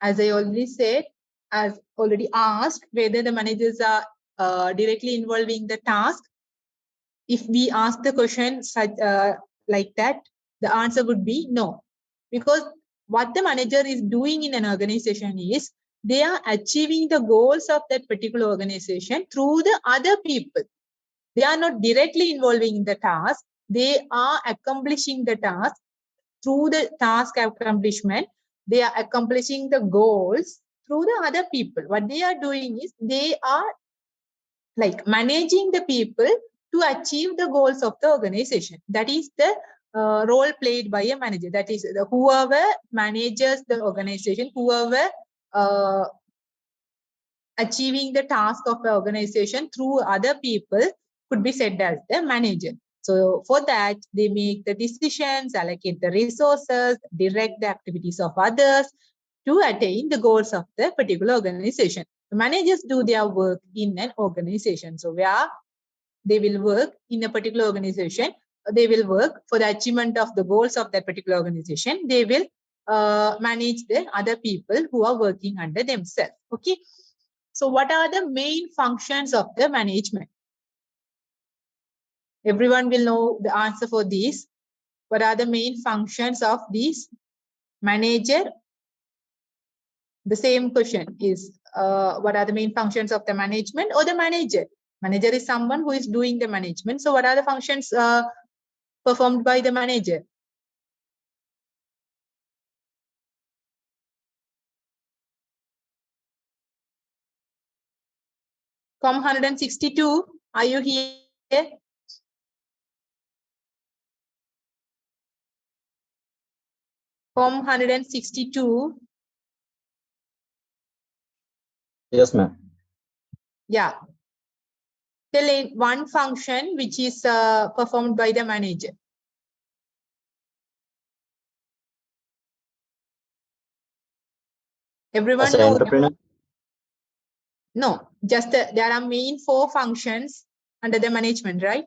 As I already said, as already asked, whether the managers are directly involving the task. If we ask the question such like that, the answer would be no. Because what the manager is doing in an organization is they are achieving the goals of that particular organization through the other people. They are not directly involving in the task. They are accomplishing the task through the task accomplishment. They are accomplishing the goals through the other people. What they are doing is they are like managing the people to achieve the goals of the organization. That is the role played by a manager. That is whoever manages the organization, whoever achieving the task of the organization through other people could be said as the manager. So for that, they make the decisions, allocate the resources, direct the activities of others to attain the goals of the particular organization. The managers do their work in an organization. So where they will work in a particular organization, they will work for the achievement of the goals of that particular organization. They will manage the other people who are working under themselves. Okay. So what are the main functions of the management? Everyone will know the answer for these. What are the main functions of this manager? The same question is, what are the main functions of the management or the manager? Manager is someone who is doing the management. So what are the functions performed by the manager? Form 162, are you here? Form 162. Yes, ma'am. Yeah. Tell one function which is performed by the manager. Everyone As an knows. entrepreneur, No, just there are main 4 functions under the management, right?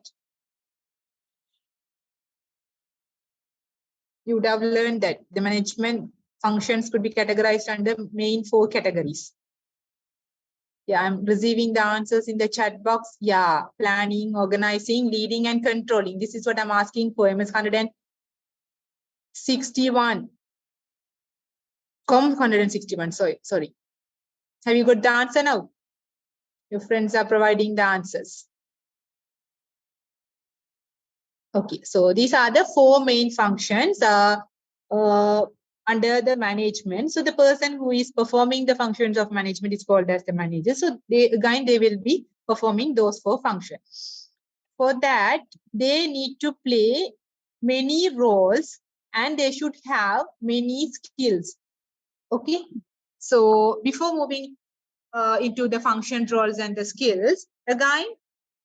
You would have learned that the management functions could be categorized under main 4 categories. Yeah, I'm receiving the answers in the chat box. Yeah, planning, organizing, leading, and controlling. This is what I'm asking for. MS 161. Com 161. Sorry. Have you got the answer now? Your friends are providing the answers. Okay, so these are the 4 main functions under the management. So the person who is performing the functions of management is called as the manager. So they will be performing those 4 functions. For that, they need to play many roles and they should have many skills. Okay, so before moving into the function roles and the skills, again,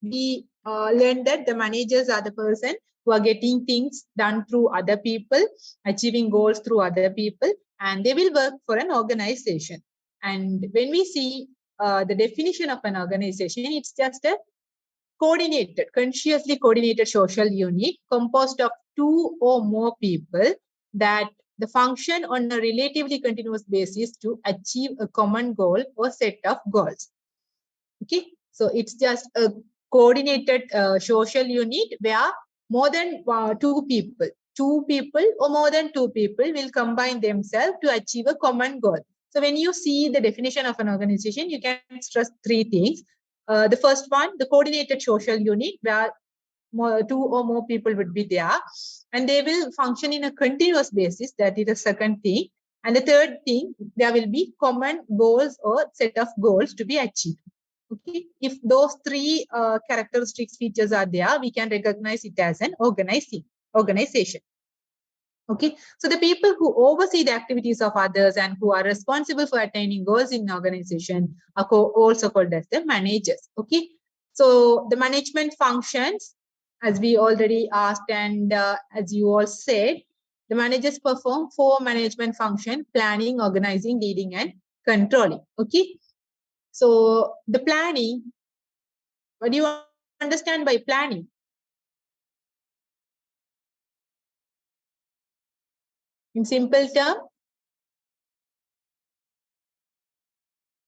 we learned that the managers are the person who are getting things done through other people, achieving goals through other people, and they will work for an organization. And when we see the definition of an organization, it's just a coordinated, consciously coordinated social unit composed of 2 or more people that the function on a relatively continuous basis to achieve a common goal or set of goals. Okay, so it's just a coordinated social unit where more than 2 people or more than 2 people will combine themselves to achieve a common goal. So when you see the definition of an organization, you can stress 3 things. The first one, the coordinated social unit where 2 or more people would be there and they will function in a continuous basis. That is the second thing. And the third thing, there will be common goals or set of goals to be achieved. Okay, if those 3 characteristics features are there, we can recognize it as an organization. Okay, so the people who oversee the activities of others and who are responsible for attaining goals in an organization are also called as the managers. Okay, so the management functions, as we already asked and as you all said, the managers perform 4 management functions: planning, organizing, leading, and controlling. Okay, so the planning, what do you understand by planning? In simple terms,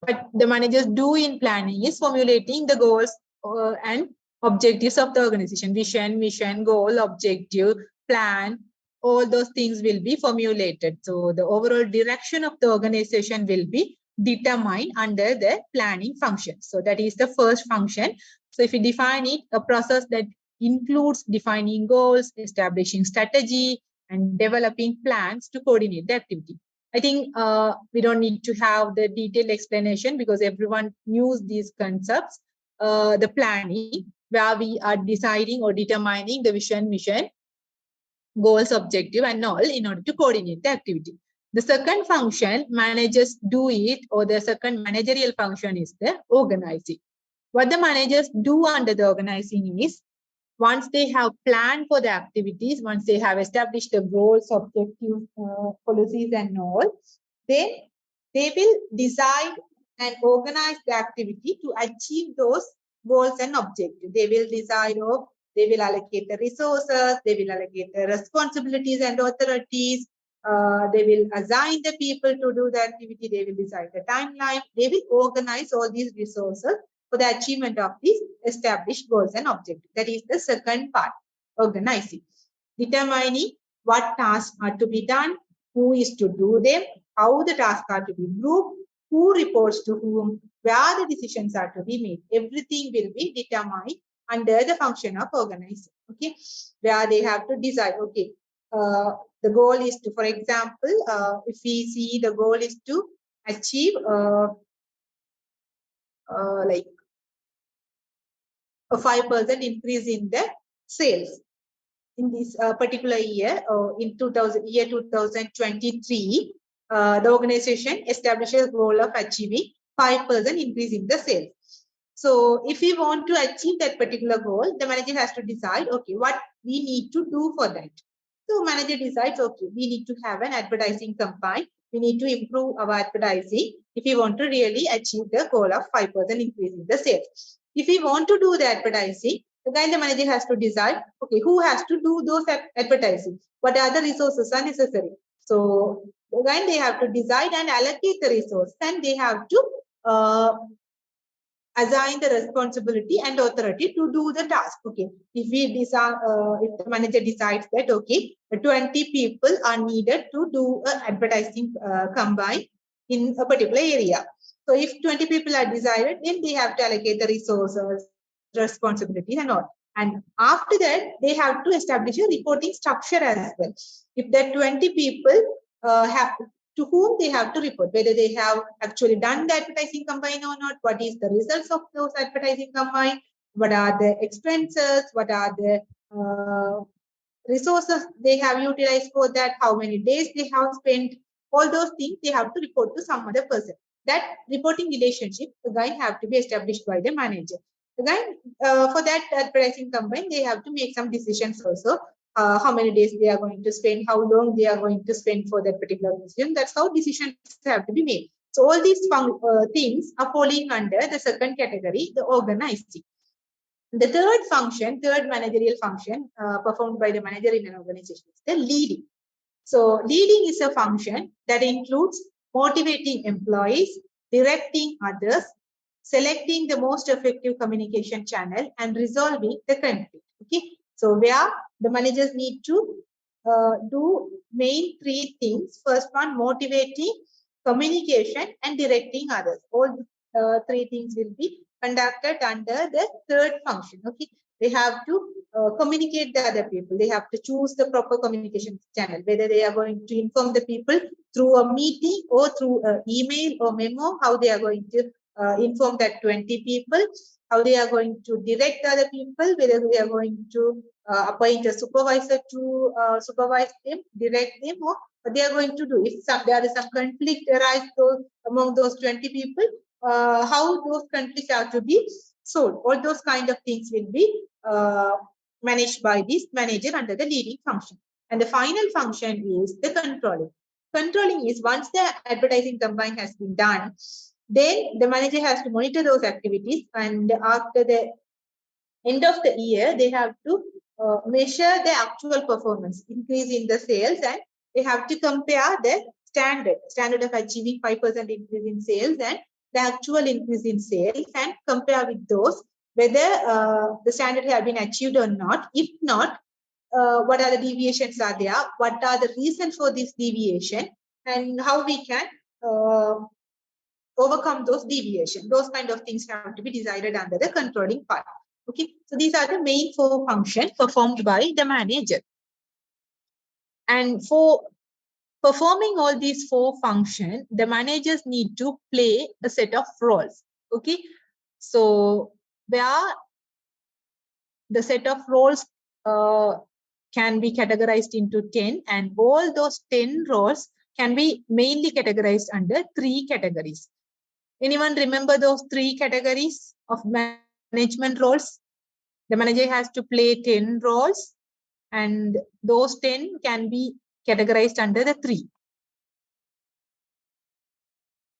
what the managers do in planning is formulating the goals and objectives of the organization. Vision, mission, goal, objective, plan, all those things will be formulated. So the overall direction of the organization will be determined under the planning function. So that is the first function. So if you define it, a process that includes defining goals, establishing strategy, and developing plans to coordinate the activity. I think we don't need to have the detailed explanation because everyone knows these concepts. The planning, where we are deciding or determining the vision, mission, goals, objective, and all in order to coordinate the activity. The second function, managers do it, or the second managerial function is the organizing. What the managers do under the organizing is, once they have planned for the activities, once they have established the goals, objectives, policies and all, then they will decide and organize the activity to achieve those goals and objectives. They will decide, or they will allocate the resources, they will allocate the responsibilities and authorities, they will assign the people to do the activity, they will decide the timeline, they will organize all these resources for the achievement of these established goals and objectives. That is the second part, organizing. Determining what tasks are to be done, who is to do them, how the tasks are to be grouped, who reports to whom, where the decisions are to be made. Everything will be determined under the function of organizing. Okay, where they have to decide, okay, the goal is to, for example, if we see the goal is to achieve like a 5% increase in the sales in this particular year. In 2023, the organization establishes a goal of achieving 5% increase in the sales. So if we want to achieve that particular goal, the manager has to decide, okay, what we need to do for that. So manager decides, okay, we need to have an advertising campaign. We need to improve our advertising if we want to really achieve the goal of 5% increase in the sales. If we want to do the advertising, again the manager has to decide, okay, who has to do those advertising? What other resources are necessary? So again, they have to decide and allocate the resource, and they have to assign the responsibility and authority to do the task. Okay, if if the manager decides that okay, 20 people are needed to do advertising combine in a particular area. So if 20 people are decided, then they have to allocate the resources, responsibilities, and all. And after that, they have to establish a reporting structure as well. If that 20 people have to whom they have to report, whether they have actually done the advertising campaign or not, what is the results of those advertising campaign, what are the expenses, what are the resources they have utilized for that, how many days they have spent, all those things they have to report to some other person. That reporting relationship again have to be established by the manager. Again, for that advertising campaign, they have to make some decisions also. How many days they are going to spend, how long they are going to spend for that particular decision. That's how decisions have to be made. So all these things are falling under the second category, the organizing. The third managerial function performed by the manager in an organization is the leading. So leading is a function that includes motivating employees, directing others, selecting the most effective communication channel, and resolving the conflict. Okay, so where the managers need to do main three things. First one, motivating, communication, and directing others. All three things will be conducted under the third function. Okay, they have to communicate the other people. They have to choose the proper communication channel, whether they are going to inform the people through a meeting or through an email or memo, how they are going to inform that 20 people, how they are going to direct other people, whether they are going to appoint a supervisor to supervise them, direct them, or what they are going to do. If there is some conflict arise among those 20 people, how those conflicts are to be solved. All those kind of things will be managed by this manager under the leading function. And the final function is the controlling. Controlling is once the advertising campaign has been done, then the manager has to monitor those activities, and after the end of the year, they have to measure the actual performance, increase in the sales, and they have to compare the standard of achieving 5% increase in sales and the actual increase in sales, and compare with those whether the standard have been achieved or not. If not, what are the deviations are there, what are the reasons for this deviation, and how we can overcome those deviations. Those kind of things have to be decided under the controlling part. Okay, so these are the main four functions performed by the manager. And for performing all these four functions, the managers need to play a set of roles. Okay, so where the set of roles can be categorized into 10, and all those 10 roles can be mainly categorized under 3 categories. Anyone remember those 3 categories of management roles? The manager has to play 10 roles, and those 10 can be categorized under the 3.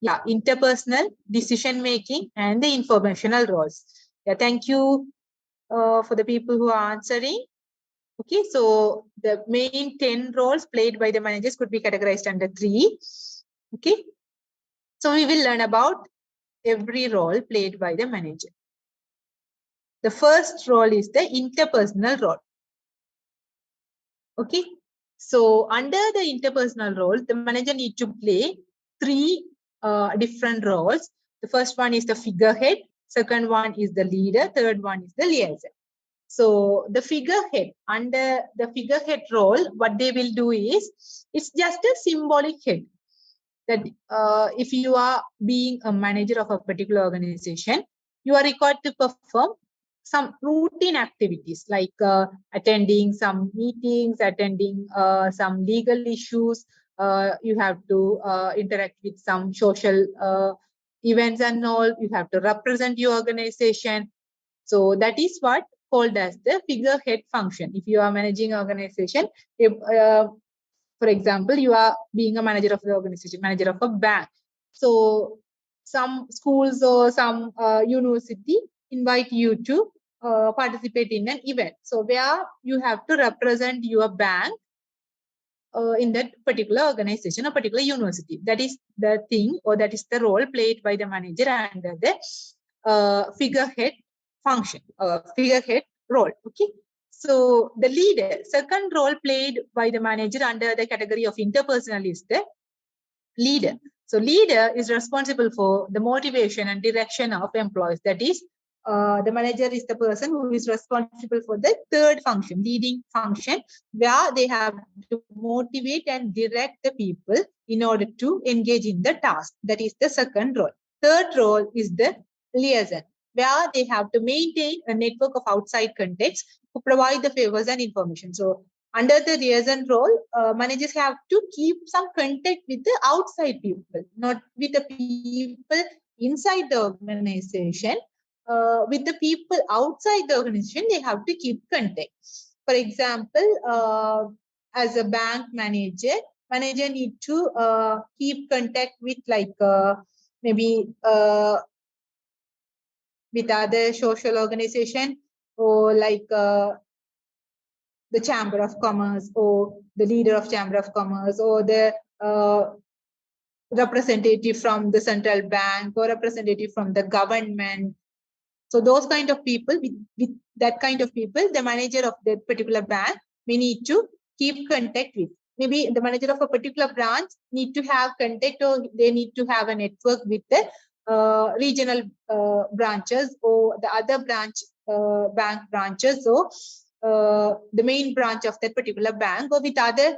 Yeah, interpersonal, decision making, and the informational roles. Yeah, thank you for the people who are answering. Okay, so the main 10 roles played by the managers could be categorized under 3. Okay, so we will learn about every role played by the manager. The first role is the interpersonal role. Okay, so under the interpersonal role, the manager needs to play 3 different roles. The first one is the figurehead, second one is the leader, third one is the liaison. So the figurehead, under the figurehead role, what they will do is, it's just a symbolic head. That if you are being a manager of a particular organization, you are required to perform some routine activities like attending some meetings, attending some legal issues. You have to interact with some social events and all. You have to represent your organization. So that is what called as the figurehead function. If you are managing an organization, if, for example, you are being a manager of the organization, manager of a bank. So some schools or some university invite you to participate in an event. So where you have to represent your bank in that particular organization or particular university. That is the thing, or that is the role played by the manager under the figurehead function, figurehead role. Okay. So the leader, second role played by the manager under the category of interpersonal is the leader. So leader is responsible for the motivation and direction of employees. That is, the manager is the person who is responsible for the third function, leading function, where they have to motivate and direct the people in order to engage in the task. That is the second role. Third role is the liaison, where they have to maintain a network of outside contacts who provide the favors and information. So under the liaison role, managers have to keep some contact with the outside people, not with the people inside the organization. With the people outside the organization, they have to keep contact. For example, as a bank manager need to keep contact with maybe with other social organization, or the Chamber of Commerce, or the leader of Chamber of Commerce, or the representative from the central bank, or representative from the government. So those kind of people, with that kind of people, the manager of that particular bank may need to keep contact with. Maybe the manager of a particular branch need to have contact, or they need to have a network with the regional branches, or the other bank branches. So the main branch of that particular bank, or with other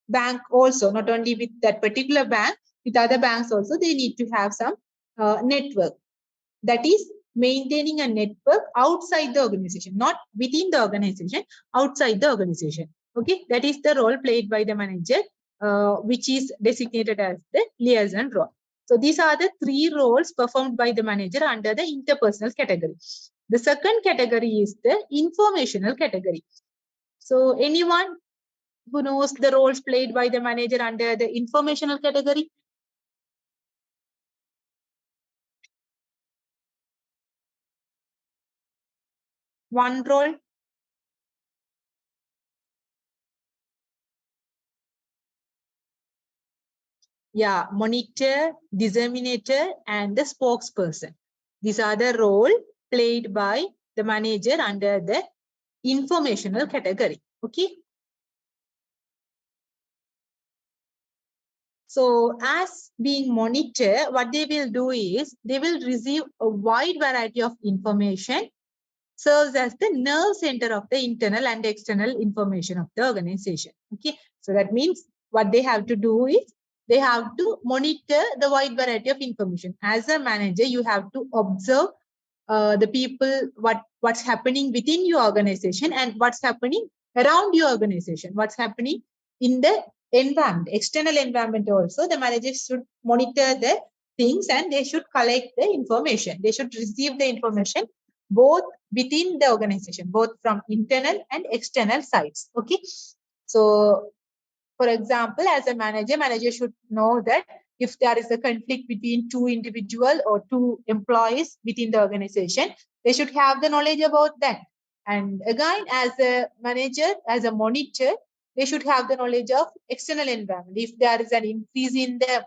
bank also, not only with that particular bank, with other banks also, they need to have some network. That is maintaining a network outside the organization, not within the organization, outside the organization. Okay, that is the role played by the manager, which is designated as the liaison role. So these are the three roles performed by the manager under the interpersonal category. The second category is the informational category. So anyone who knows the roles played by the manager under the informational category? One role. Yeah, monitor, disseminator, and the spokesperson. These are the role played by the manager under the informational category. Okay. So as being monitor, what they will do is they will receive a wide variety of information, serves as the nerve center of the internal and external information of the organization. Okay. So that means what they have to do is they have to monitor the wide variety of information. As a manager, you have to observe the people, what's happening within your organization and what's happening around your organization, what's happening in the environment, external environment also. The managers should monitor the things and they should collect the information. They should receive the information both within the organization, both from internal and external sides. Okay. So for example, as a manager should know that if there is a conflict between two individuals or two employees within the organization, they should have the knowledge about that. And again, as a manager, as a monitor, they should have the knowledge of external environment. If there is an increase in the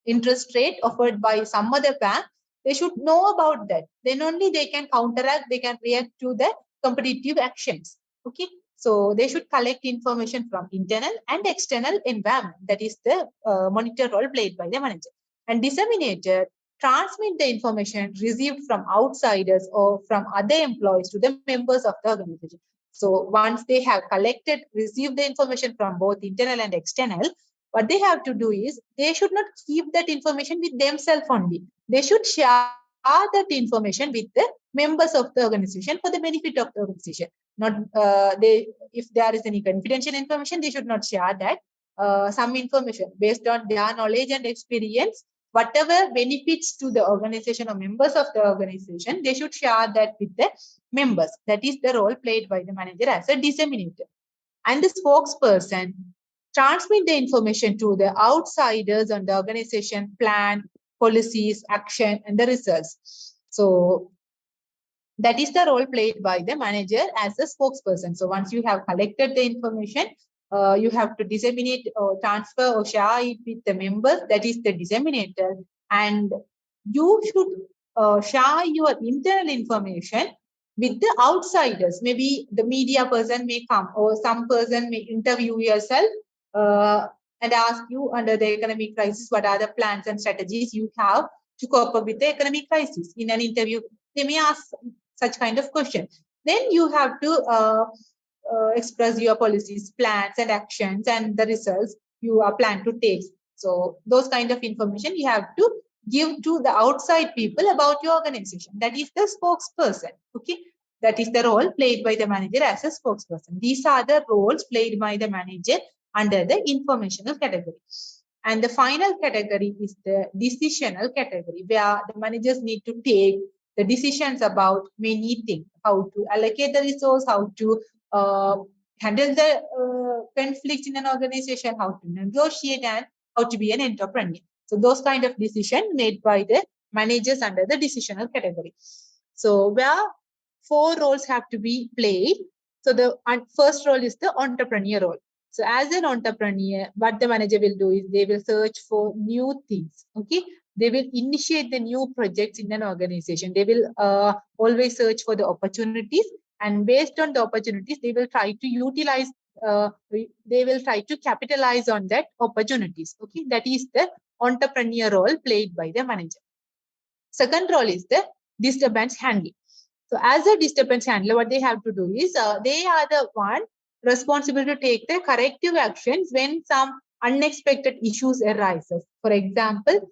interest rate offered by some other bank, they should know about that. Then only they can counteract, they can react to the competitive actions. Okay. So they should collect information from internal and external environment. That is the monitor role played by the manager. And disseminator transmit the information received from outsiders or from other employees to the members of the organization. So once they have collected, received the information from both internal and external, what they have to do is they should not keep that information with themselves only. They should share that information with the members of the organization for the benefit of the organization. Not if there is any confidential information, they should not share that. Some information based on their knowledge and experience, whatever benefits to the organization or members of the organization, they should share that with the members. That is the role played by the manager as a disseminator. And the spokesperson transmit the information to the outsiders on the organization plan, policies, action, and the results. So that is the role played by the manager as a spokesperson. So once you have collected the information, you have to disseminate or transfer or share it with the members, that is the disseminator. And you should share your internal information with the outsiders. Maybe the media person may come, or some person may interview yourself and ask you, under the economic crisis, what are the plans and strategies you have to cope up with the economic crisis. In an interview, they may ask such kind of question. Then you have to express your policies, plans, and actions, and the results you are planned to take. So those kind of information you have to give to the outside people about your organization. That is the spokesperson. Okay, that is the role played by the manager as a spokesperson. These are the roles played by the manager under the informational category. And the final category is the decisional category, where the managers need to take the decisions about many things: how to allocate the resource, how to handle the conflicts in an organization, how to negotiate, and how to be an entrepreneur. So those kind of decisions made by the managers under the decisional category. So where 4 roles have to be played. So the first role is the entrepreneur role. So as an entrepreneur, what the manager will do is they will search for new things. Okay, they will initiate the new projects in an organization. They will always search for the opportunities, and based on the opportunities, they will try to utilize. They will try to capitalize on that opportunities. Okay, that is the entrepreneur role played by the manager. Second role is the disturbance handler. So as a disturbance handler, what they have to do is they are the one responsible to take the corrective actions when some unexpected issues arises. For example,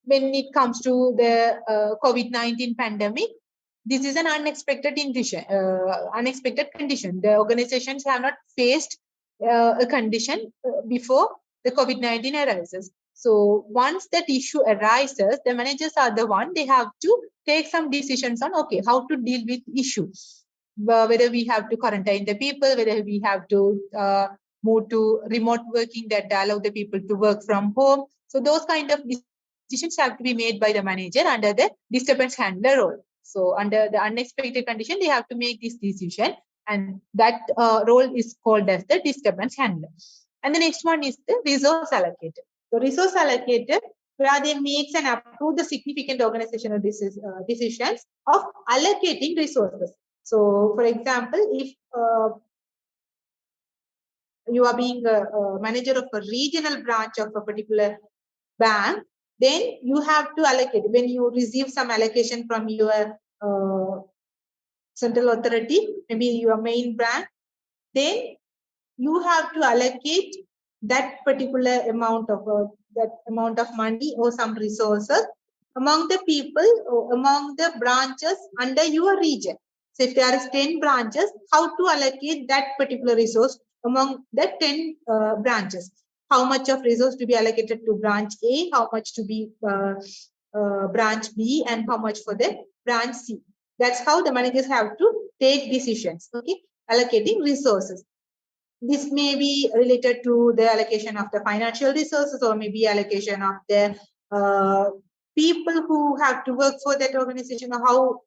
when it comes to the COVID-19 pandemic, this is an unexpected condition. The organizations have not faced a condition before the COVID-19 arises. So once that issue arises, the managers are the one, they have to take some decisions on, okay, how to deal with issues. Whether we have to quarantine the people, whether we have to move to remote working that allow the people to work from home. So those kind of decisions have to be made by the manager under the disturbance handler role. So under the unexpected condition, they have to make this decision, and that role is called as the disturbance handler. And the next one is the resource allocator. So resource allocator, where they make and approve the significant organizational decisions of allocating resources. So for example, if you are being a manager of a regional branch of a particular bank, then you have to allocate. When you receive some allocation from your central authority, maybe your main branch, then you have to allocate that particular amount of money or some resources among the people or among the branches under your region. So if there is 10 branches, how to allocate that particular resource among the 10 branches? How much of resource to be allocated to branch A, how much to be branch B, and how much for the branch C. That's how the managers have to take decisions, okay, allocating resources. This may be related to the allocation of the financial resources, or maybe allocation of the people who have to work for that organization, or how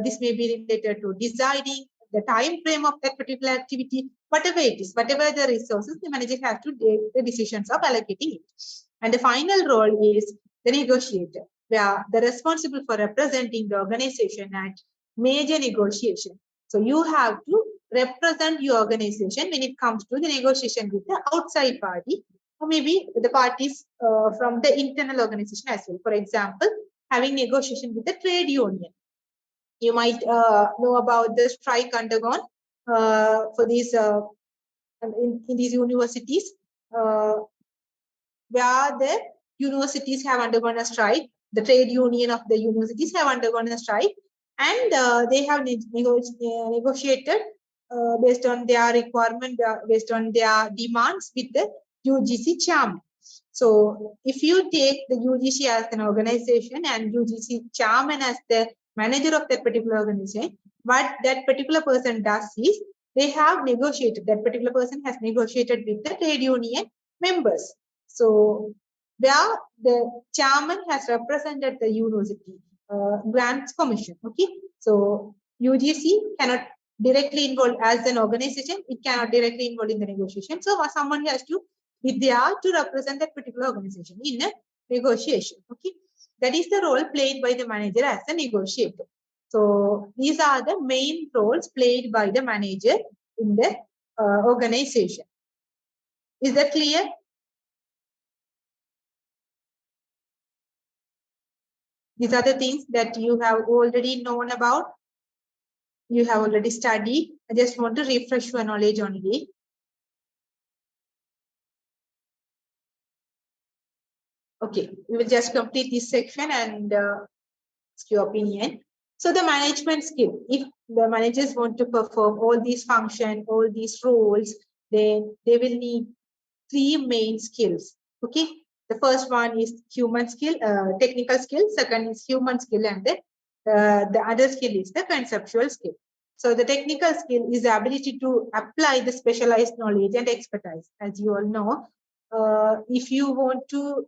this may be related to deciding the time frame of that particular activity. Whatever it is, whatever the resources, the manager has to take the decisions of allocating it. And the final role is the negotiator, where they're responsible for representing the organization at major negotiation. So you have to represent your organization when it comes to the negotiation with the outside party, or maybe the parties from the internal organization as well. For example, having negotiation with the trade union. You might know about the strike undergone for these in these universities, where the universities have undergone a strike. The trade union of the universities have undergone a strike, and they have negotiated based on their requirement, based on their demands with the UGC chairman. So if you take the UGC as an organization and UGC chairman as the manager of that particular organization, what that particular person does is they have negotiated, that particular person has negotiated with the trade union members. So where the chairman has represented the university grants commission, okay? So UGC cannot directly involved as an organization, it cannot directly involve in the negotiation. So someone has to be there to represent that particular organization in a negotiation. Okay, that is the role played by the manager as a negotiator. So these are the main roles played by the manager in the organization. Is that clear? These are the things that you have already known about. You have already studied. I just want to refresh your knowledge only. Okay, we will just complete this section and ask your opinion. So the management skill, if the managers want to perform all these functions, all these roles, then they will need three main skills. Okay, the first one is human skill, technical skill. Second is human skill, and the other skill is the conceptual skill. So the technical skill is the ability to apply the specialized knowledge and expertise. As you all know, if you want to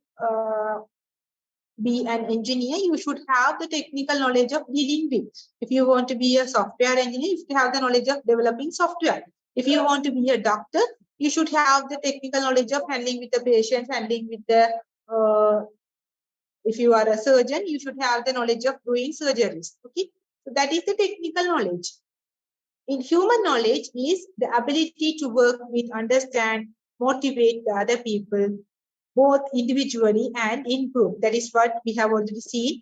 be an engineer, you should have the technical knowledge of dealing with. If you want to be a software engineer, you should have the knowledge of developing software. If you want to be a doctor, you should have the technical knowledge of handling with the patients, handling with the, if you are a surgeon, you should have the knowledge of doing surgeries. Okay, so that is the technical knowledge. In human knowledge is the ability to work with, understand, motivate the other people, both individually and in group. That is what we have already seen.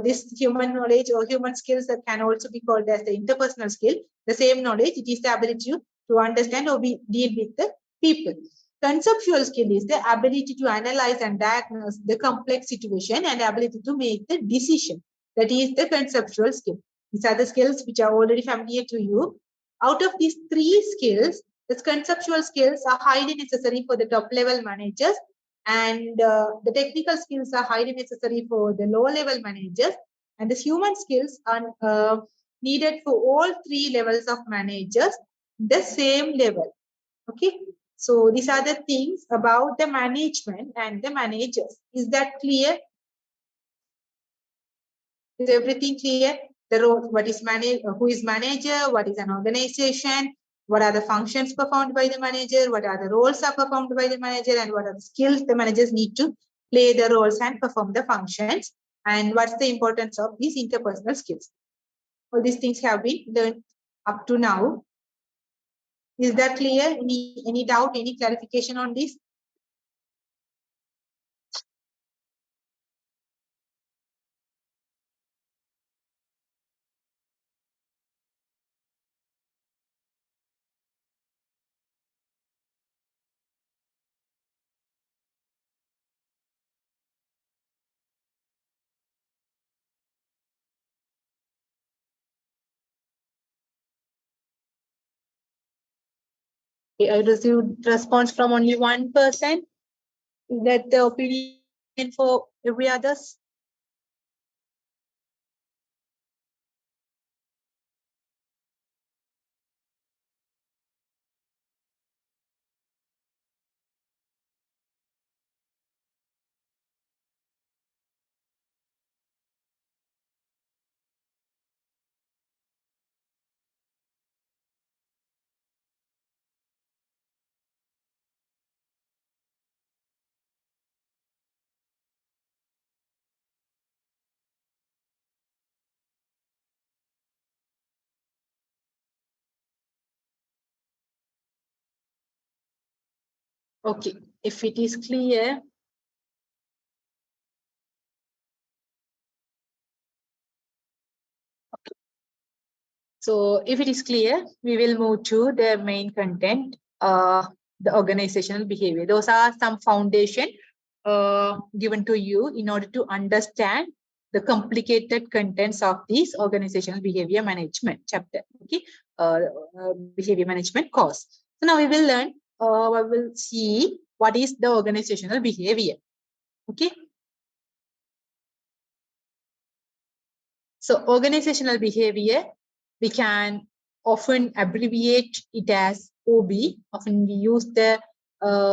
This human knowledge or human skills that can also be called as the interpersonal skill. The same knowledge, it is the ability to understand or deal with the people. Conceptual skill is the ability to analyze and diagnose the complex situation and ability to make the decision. That is the conceptual skill. These are the skills which are already familiar to you. Out of these three skills, the conceptual skills are highly necessary for the top level managers, and the technical skills are highly necessary for the lower level managers, and the human skills are needed for all three levels of managers, the same level. Okay, so these are the things about the management and the managers. Is that clear? Is everything clear? The role, what is who is manager, what is an organization, what are the functions performed by the manager, what are the roles are performed by the manager, and what are the skills the managers need to play the roles and perform the functions, and what's the importance of these interpersonal skills. All these things have been learned up to now. Is that clear? Any doubt, any clarification on this? I received response from only one person. Is that the opinion for every others? Okay, if it is clear. So if it is clear, we will move to the main content, the organizational behavior. Those are some foundation given to you in order to understand the complicated contents of this organizational behavior management chapter. Okay, behavior management course. So now we will learn, we will see what is the organizational behavior. Okay. So organizational behavior, we can often abbreviate it as OB. Often we use the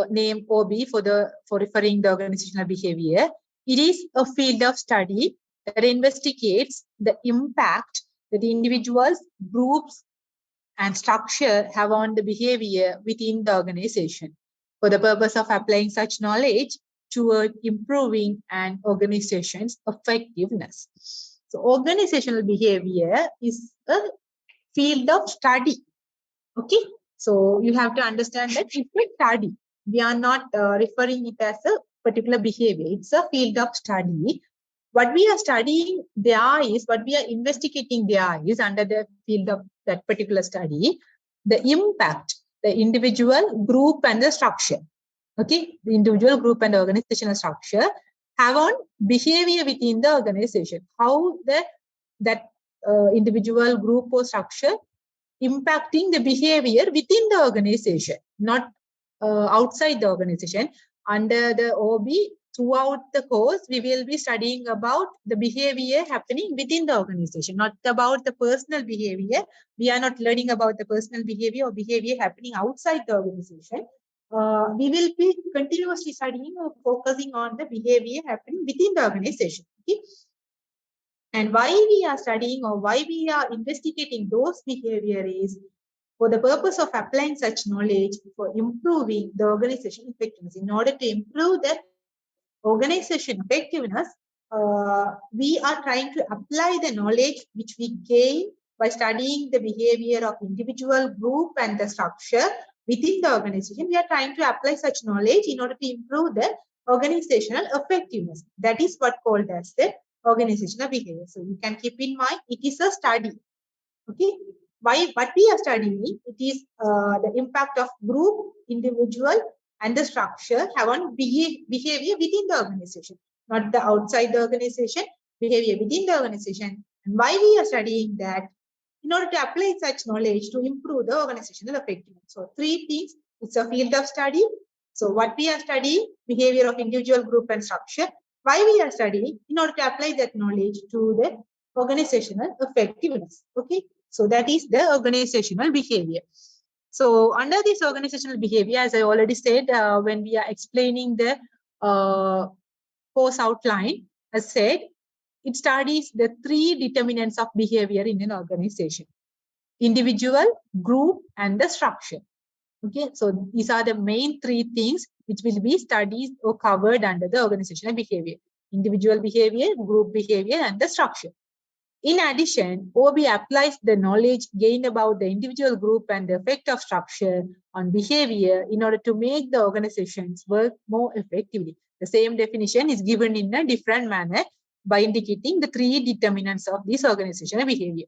name OB for referring the organizational behavior. It is a field of study that investigates the impact that individuals, groups, and structure have on the behavior within the organization for the purpose of applying such knowledge toward improving an organization's effectiveness. So organizational behavior is a field of study. Okay, so you have to understand that it's a study. We are not referring it as a particular behavior. It's a field of study. What we are studying there is, what we are investigating there is under the field of that particular study, the impact, the individual, group, and the structure. Okay, the individual, group, and organizational structure have on behavior within the organization. How that individual, group, or structure impacting the behavior within the organization, not outside the organization. Under the OB, throughout the course, we will be studying about the behavior happening within the organization, not about the personal behavior. We are not learning about the personal behavior or behavior happening outside the organization. We will be continuously studying or focusing on the behavior happening within the organization. Okay? And why we are studying or why we are investigating those behavior is for the purpose of applying such knowledge for improving the organization effectiveness. In order to improve the organization effectiveness, we are trying to apply the knowledge which we gain by studying the behavior of individual, group, and the structure within the organization. We are trying to apply such knowledge in order to improve the organizational effectiveness. That is what called as the organizational behavior. So you can keep in mind, it is a study. Okay, why what we are studying, it is the impact of group, individual, and the structure have on behavior within the organization, not the outside the organization, behavior within the organization. And why we are studying that? In order to apply such knowledge to improve the organizational effectiveness. So 3 things, it's a field of study. So what we are studying, behavior of individual, group, and structure. Why we are studying? In order to apply that knowledge to the organizational effectiveness. Okay, so that is the organizational behavior. So under this organizational behavior, as I already said, when we are explaining the course outline, as said, it studies the 3 determinants of behavior in an organization: individual, group, and the structure. Okay, so these are the main 3 things which will be studied or covered under the organizational behavior: individual behavior, group behavior, and the structure. In addition, OB applies the knowledge gained about the individual, group, and the effect of structure on behavior in order to make the organizations work more effectively. The same definition is given in a different manner by indicating the 3 determinants of this organizational behavior.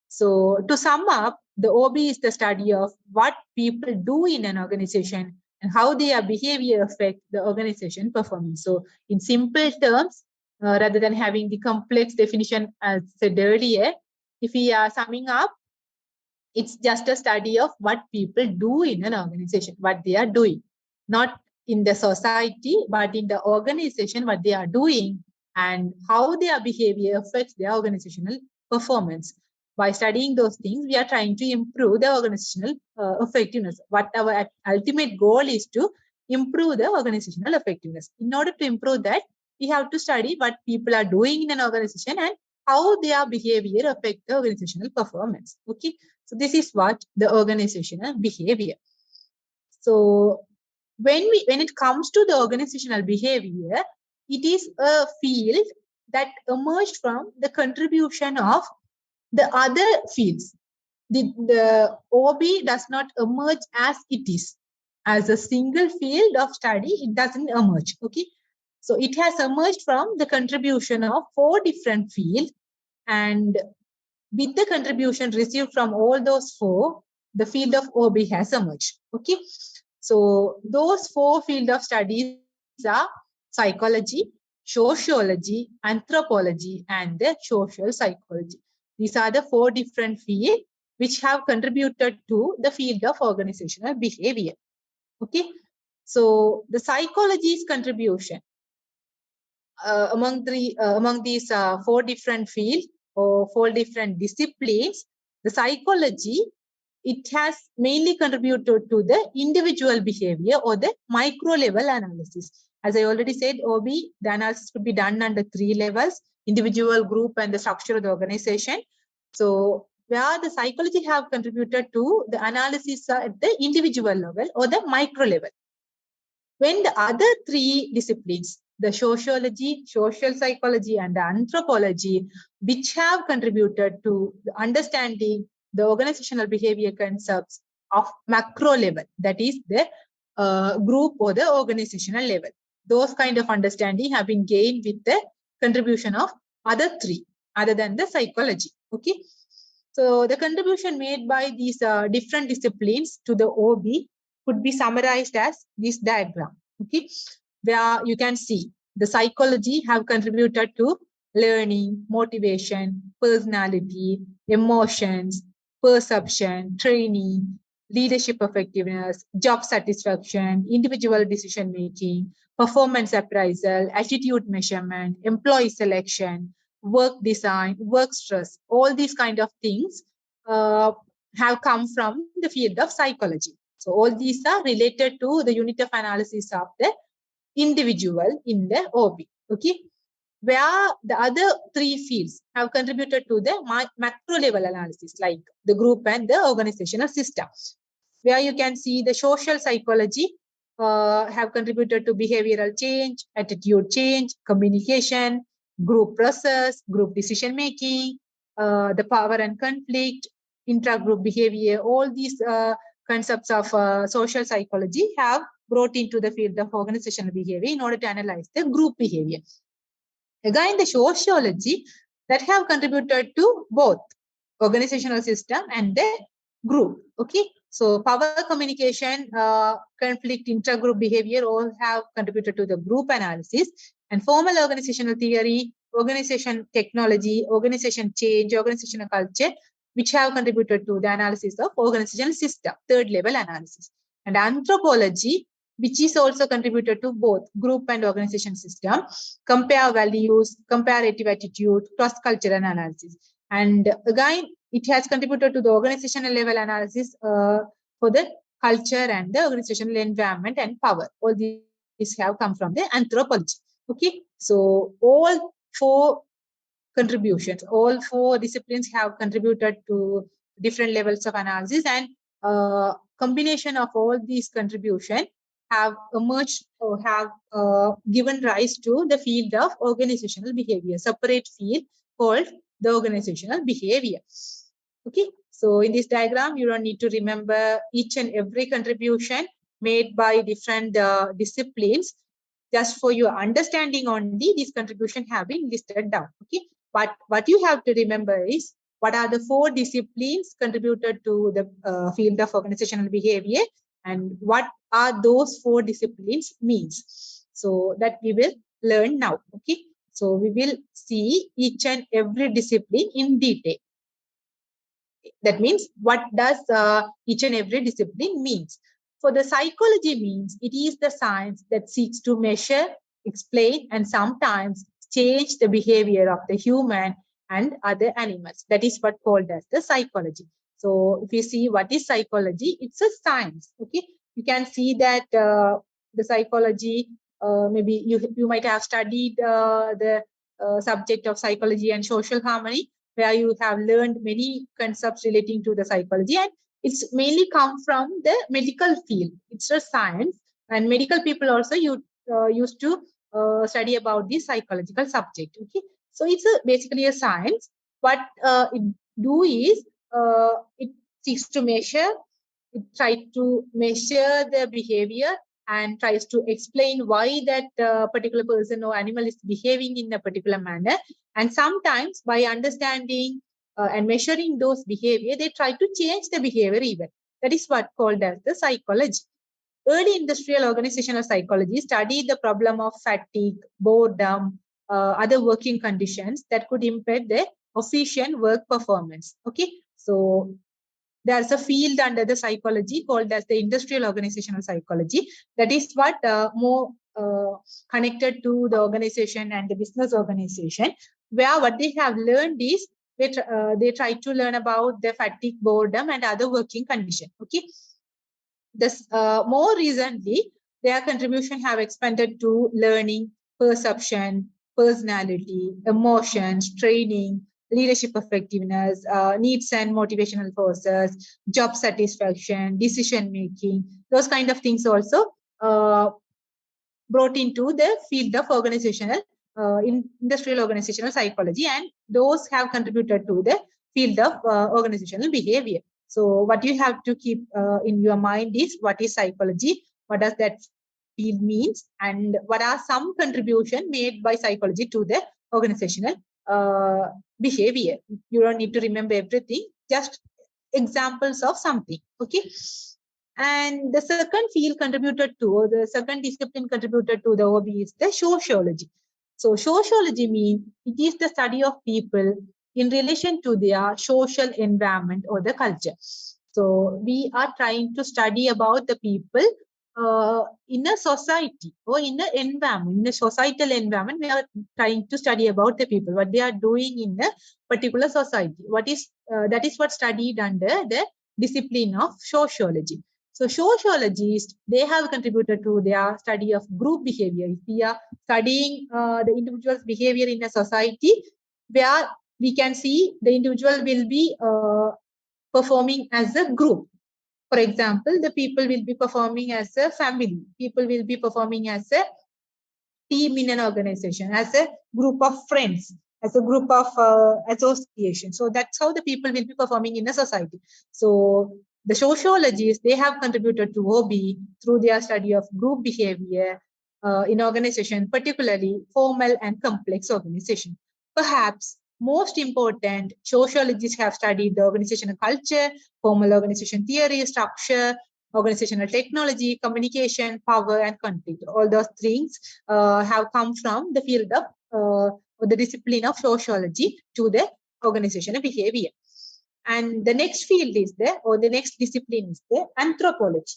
So to sum up, the OB is the study of what people do in an organization and how their behavior affect the organization performance. So in simple terms, rather than having the complex definition as said earlier, if we are summing up, it's just a study of what people do in an organization, what they are doing, not in the society, but in the organization, what they are doing and how their behavior affects their organizational performance. By studying those things, we are trying to improve the organizational effectiveness. What our ultimate goal is to improve the organizational effectiveness. In order to improve that, we have to study what people are doing in an organization and how their behavior affect the organizational performance. Okay, so this is what the organizational behavior. So when it comes to the organizational behavior, it is a field that emerged from the contribution of the other fields. The OB does not emerge as it is. As a single field of study, it doesn't emerge. Okay, so it has emerged from the contribution of 4 different fields, and with the contribution received from all those 4, the field of OB has emerged. Okay, so those 4 fields of studies are psychology, sociology, anthropology, and the social psychology. These are the 4 different fields which have contributed to the field of organizational behavior. Okay, so the psychology's contribution among these 4 different fields or 4 different disciplines, the psychology, it has mainly contributed to the individual behavior or the micro level analysis. As I already said, OB, the analysis could be done under 3 levels: individual, group, and the structure of the organization. So where the psychology have contributed to the analysis at the individual level or the micro level. When the other three disciplines, the sociology, social psychology, and the anthropology, which have contributed to the understanding the organizational behavior concepts of macro level, that is the group or the organizational level. Those kind of understanding have been gained with the contribution of other three, other than the psychology. Okay. So the contribution made by these different disciplines to the OB could be summarized as this diagram. Okay, where you can see the psychology have contributed to learning, motivation, personality, emotions, perception, training, leadership effectiveness, job satisfaction, individual decision making, performance appraisal, attitude measurement, employee selection, work design, work stress, all these kind of things have come from the field of psychology. So all these are related to the unit of analysis of the individual in the OB. Okay, where the other three fields have contributed to the macro level analysis, like the group and the organizational system, where you can see the social psychology have contributed to behavioral change, attitude change, communication, group process, group decision making, the power and conflict, intra-group behavior. All these concepts of social psychology have brought into the field of organizational behavior in order to analyze the group behavior. Again, the sociology that have contributed to both organizational system and the group. Okay, so power, communication, conflict, intergroup behavior all have contributed to the group analysis. And formal organizational theory, organization technology, organization change, organizational culture, which have contributed to the analysis of organizational system, third level analysis. And anthropology, which is also contributed to both group and organization system, compare values, comparative attitude, cross-cultural analysis. And again, it has contributed to the organizational level analysis for the culture and the organizational environment and power. All these have come from the anthropology. Okay, so all four contributions, all four disciplines have contributed to different levels of analysis, and combination of all these contributions have emerged or have given rise to the field of organizational behavior, separate field called the organizational behavior. Okay, so in this diagram, you don't need to remember each and every contribution made by different disciplines. Just for your understanding only, these contributions have been listed down. Okay, but what you have to remember is what are the four disciplines contributed to the field of organizational behavior, and what are those four disciplines means. So that we will learn now. Okay, so we will see each and every discipline in detail. That means what does each and every discipline means. For the psychology means it is the science that seeks to measure, explain, and sometimes change the behavior of the human and other animals. That is what called as the psychology. So if you see what is psychology, it's a science. Okay, you can see that the psychology, maybe you might have studied the subject of psychology and social harmony, where you have learned many concepts relating to the psychology, and it's mainly come from the medical field. It's a science, and medical people also used to study about the psychological subject. Okay, so it's basically a science. What it do is it seeks to measure, it tries to measure the behavior and tries to explain why that particular person or animal is behaving in a particular manner. And sometimes by understanding and measuring those behavior, they try to change the behavior even. That is what called as the psychology. Early industrial organizational psychology studied the problem of fatigue, boredom, other working conditions that could impair the efficient work performance. Okay, so there's a field under the psychology called as the industrial organizational psychology. That is what more connected to the organization and the business organization, where what they have learned is they try to learn about the fatigue, boredom, and other working condition. Okay, this more recently their contribution have expanded to learning, perception, personality, emotions, training, leadership effectiveness, needs and motivational forces, job satisfaction, decision making, those kind of things also brought into the field of organizational, industrial organizational psychology, and those have contributed to the field of organizational behavior. So what you have to keep in your mind is what is psychology, what does that field means, and what are some contribution made by psychology to the organizational behavior. You don't need to remember everything, just examples of something. Okay. And the second field contributed to, or the second discipline contributed to the OB is the sociology. So sociology means it is the study of people in relation to their social environment or the culture. So we are trying to study about the people in a society or in an environment, in a societal environment. We are trying to study about the people, what they are doing in a particular society. What is that is what studied under the discipline of sociology. So sociologists, they have contributed to their study of group behavior. If we are studying the individual's behavior in a society, where we can see the individual will be performing as a group. For example, the people will be performing as a family. People will be performing as a team in an organization, as a group of friends, as a group of association. So that's how the people will be performing in a society. So the sociologists, they have contributed to OB through their study of group behavior in organization, particularly formal and complex organization. Perhaps most important, sociologists have studied the organizational culture, formal organization theory, structure, organizational technology, communication, power, and conflict. All those things have come from the field of or the discipline of sociology to the organizational behavior. And the next field is the next discipline is the anthropology.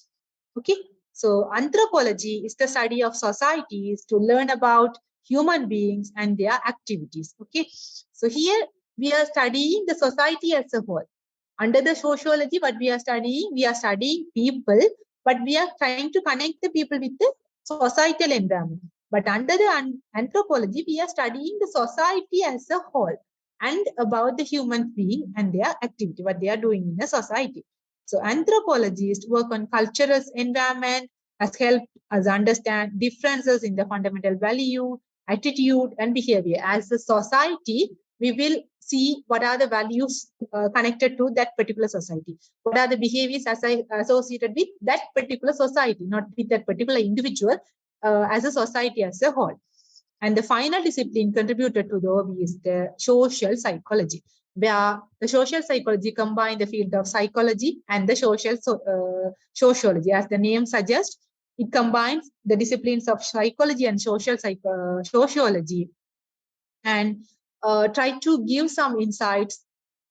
Okay, so anthropology is the study of societies to learn about human beings and their activities. Okay, so here we are studying the society as a whole. Under the sociology, what we are studying people, but we are trying to connect the people with the societal environment. But under the anthropology, we are studying the society as a whole and about the human being and their activity, what they are doing in a society. So anthropologists work on cultural environment, has helped us understand differences in the fundamental value, attitude, and behavior. As a society, we will see what are the values connected to that particular society. What are the behaviors associated with that particular society, not with that particular individual, as a society as a whole. And the final discipline contributed to the OB is the social psychology, where the social psychology combine the field of psychology and the sociology. As the name suggests, it combines the disciplines of psychology and sociology, and try to give some insights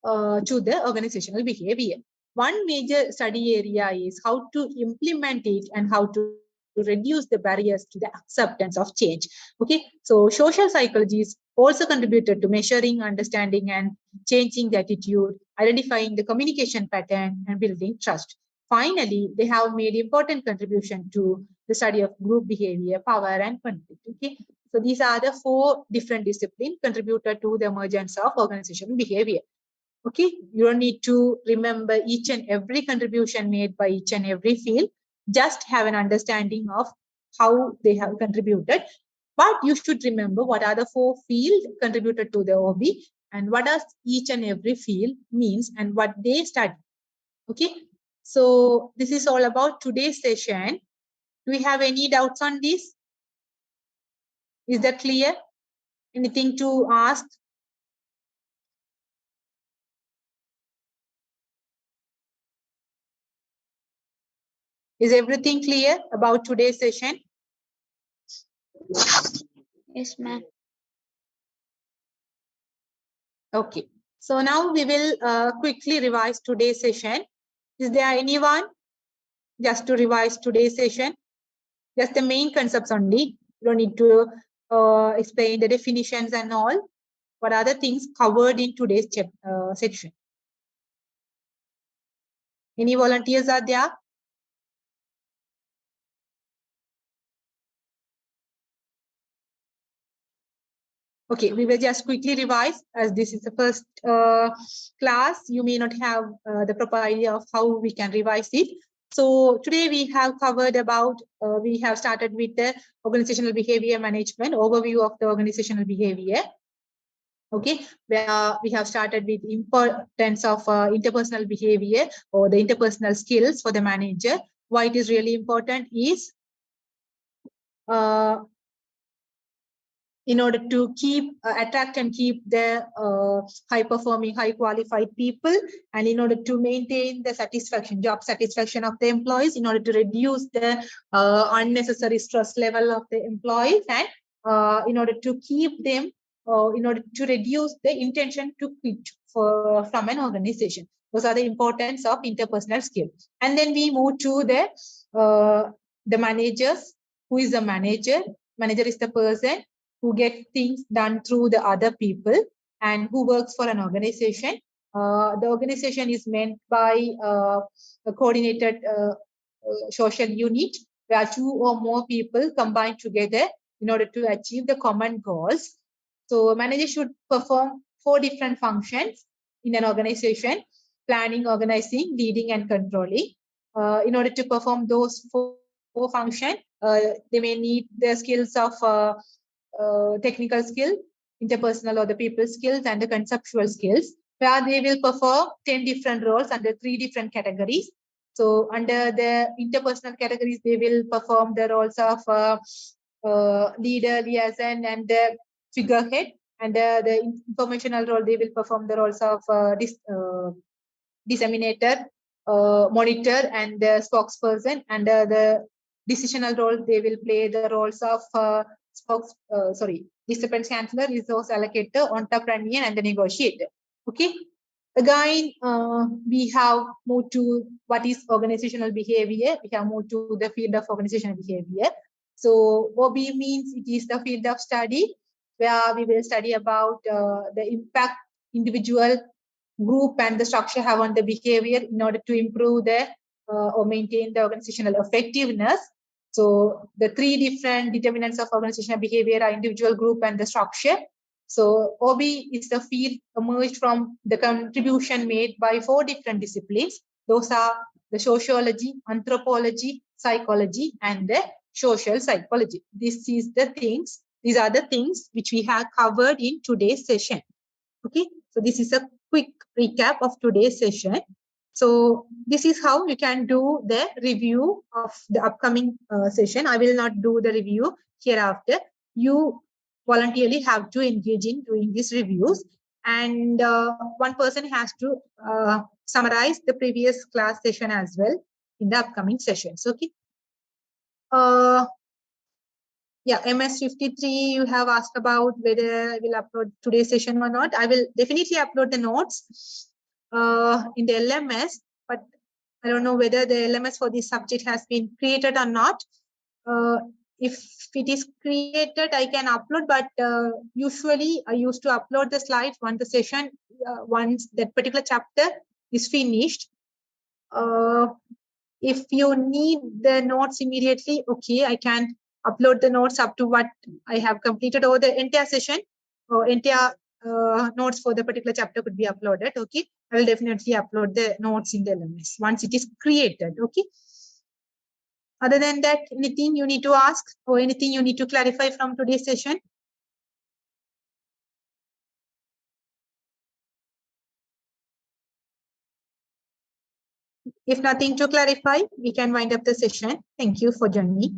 to the organizational behavior. One major study area is how to implement it and how to reduce the barriers to the acceptance of change. Okay, so social psychologists also contributed to measuring, understanding, and changing the attitude, identifying the communication pattern, and building trust. Finally, they have made important contribution to the study of group behavior, power, and conflict. Okay, so these are the 4 different disciplines contributed to the emergence of organizational behavior. Okay, you don't need to remember each and every contribution made by each and every field. Just have an understanding of how they have contributed. But you should remember what are the 4 fields contributed to the OB and what does each and every field means and what they study. Okay, so this is all about today's session. Do we have any doubts on this? Is that clear? Anything to ask? Is everything clear about today's session? Yes, ma'am. Okay. So now we will quickly revise today's session. Is there anyone just to revise today's session? Just the main concepts only. You don't need to explain the definitions and all. What are the things covered in today's section? Any volunteers are there? Okay, we will just quickly revise as this is the first class. You may not have the proper idea of how we can revise it. So today we have covered about, we have started with the organizational behavior management, overview of the organizational behavior. Okay, where we have started with importance of interpersonal behavior or the interpersonal skills for the manager. Why it is really important is in order to keep attract and keep the high performing, high qualified people, and in order to maintain the satisfaction, job satisfaction of the employees, in order to reduce the unnecessary stress level of the employees, and in order to keep them, in order to reduce the intention to quit from an organization. Those are the importance of interpersonal skills. And then we move to the managers. Who is the manager? Manager is the person who get things done through the other people and who works for an organization. The organization is meant by a coordinated social unit where two or more people combine together in order to achieve the common goals. So a manager should perform 4 different functions in an organization: planning, organizing, leading, and controlling. In order to perform those four functions, they may need the skills of technical skill, interpersonal or the people skills, and the conceptual skills, where they will perform 10 different roles under 3 different categories. So under the interpersonal categories, they will perform the roles of leader, liaison, and the figurehead. Under the informational role, they will perform the roles of disseminator, monitor, and the spokesperson. Under the decisional role, they will play the roles of discipline chancellor, resource allocator, entrepreneur, and the negotiator. Okay. Again, we have moved to what is organizational behavior. We have moved to the field of organizational behavior. So OB means it is the field of study where we will study about the impact individual, group, and the structure have on the behavior in order to improve the or maintain the organizational effectiveness. So the 3 different determinants of organizational behavior are individual, group, and the structure. So OB is the field emerged from the contribution made by 4 different disciplines. Those are the sociology, anthropology, psychology, and the social psychology. These are the things which we have covered in today's session. Okay, so this is a quick recap of today's session. So this is how you can do the review of the upcoming session. I will not do the review hereafter. You voluntarily have to engage in doing these reviews, and one person has to summarize the previous class session as well in the upcoming sessions. Okay. Yeah, MS53, you have asked about whether I will upload today's session or not. I will definitely upload the notes in the LMS, but I don't know whether the LMS for this subject has been created or not. If it is created, I can upload, but usually I used to upload the slides once the session, once that particular chapter is finished. If you need the notes immediately, okay, I can upload the notes up to what I have completed over the entire session, or entire notes for the particular chapter could be uploaded. Okay, I will definitely upload the notes in the LMS once it is created. Okay. Other than that, anything you need to ask or anything you need to clarify from today's session? If nothing to clarify, we can wind up the session. Thank you for joining me.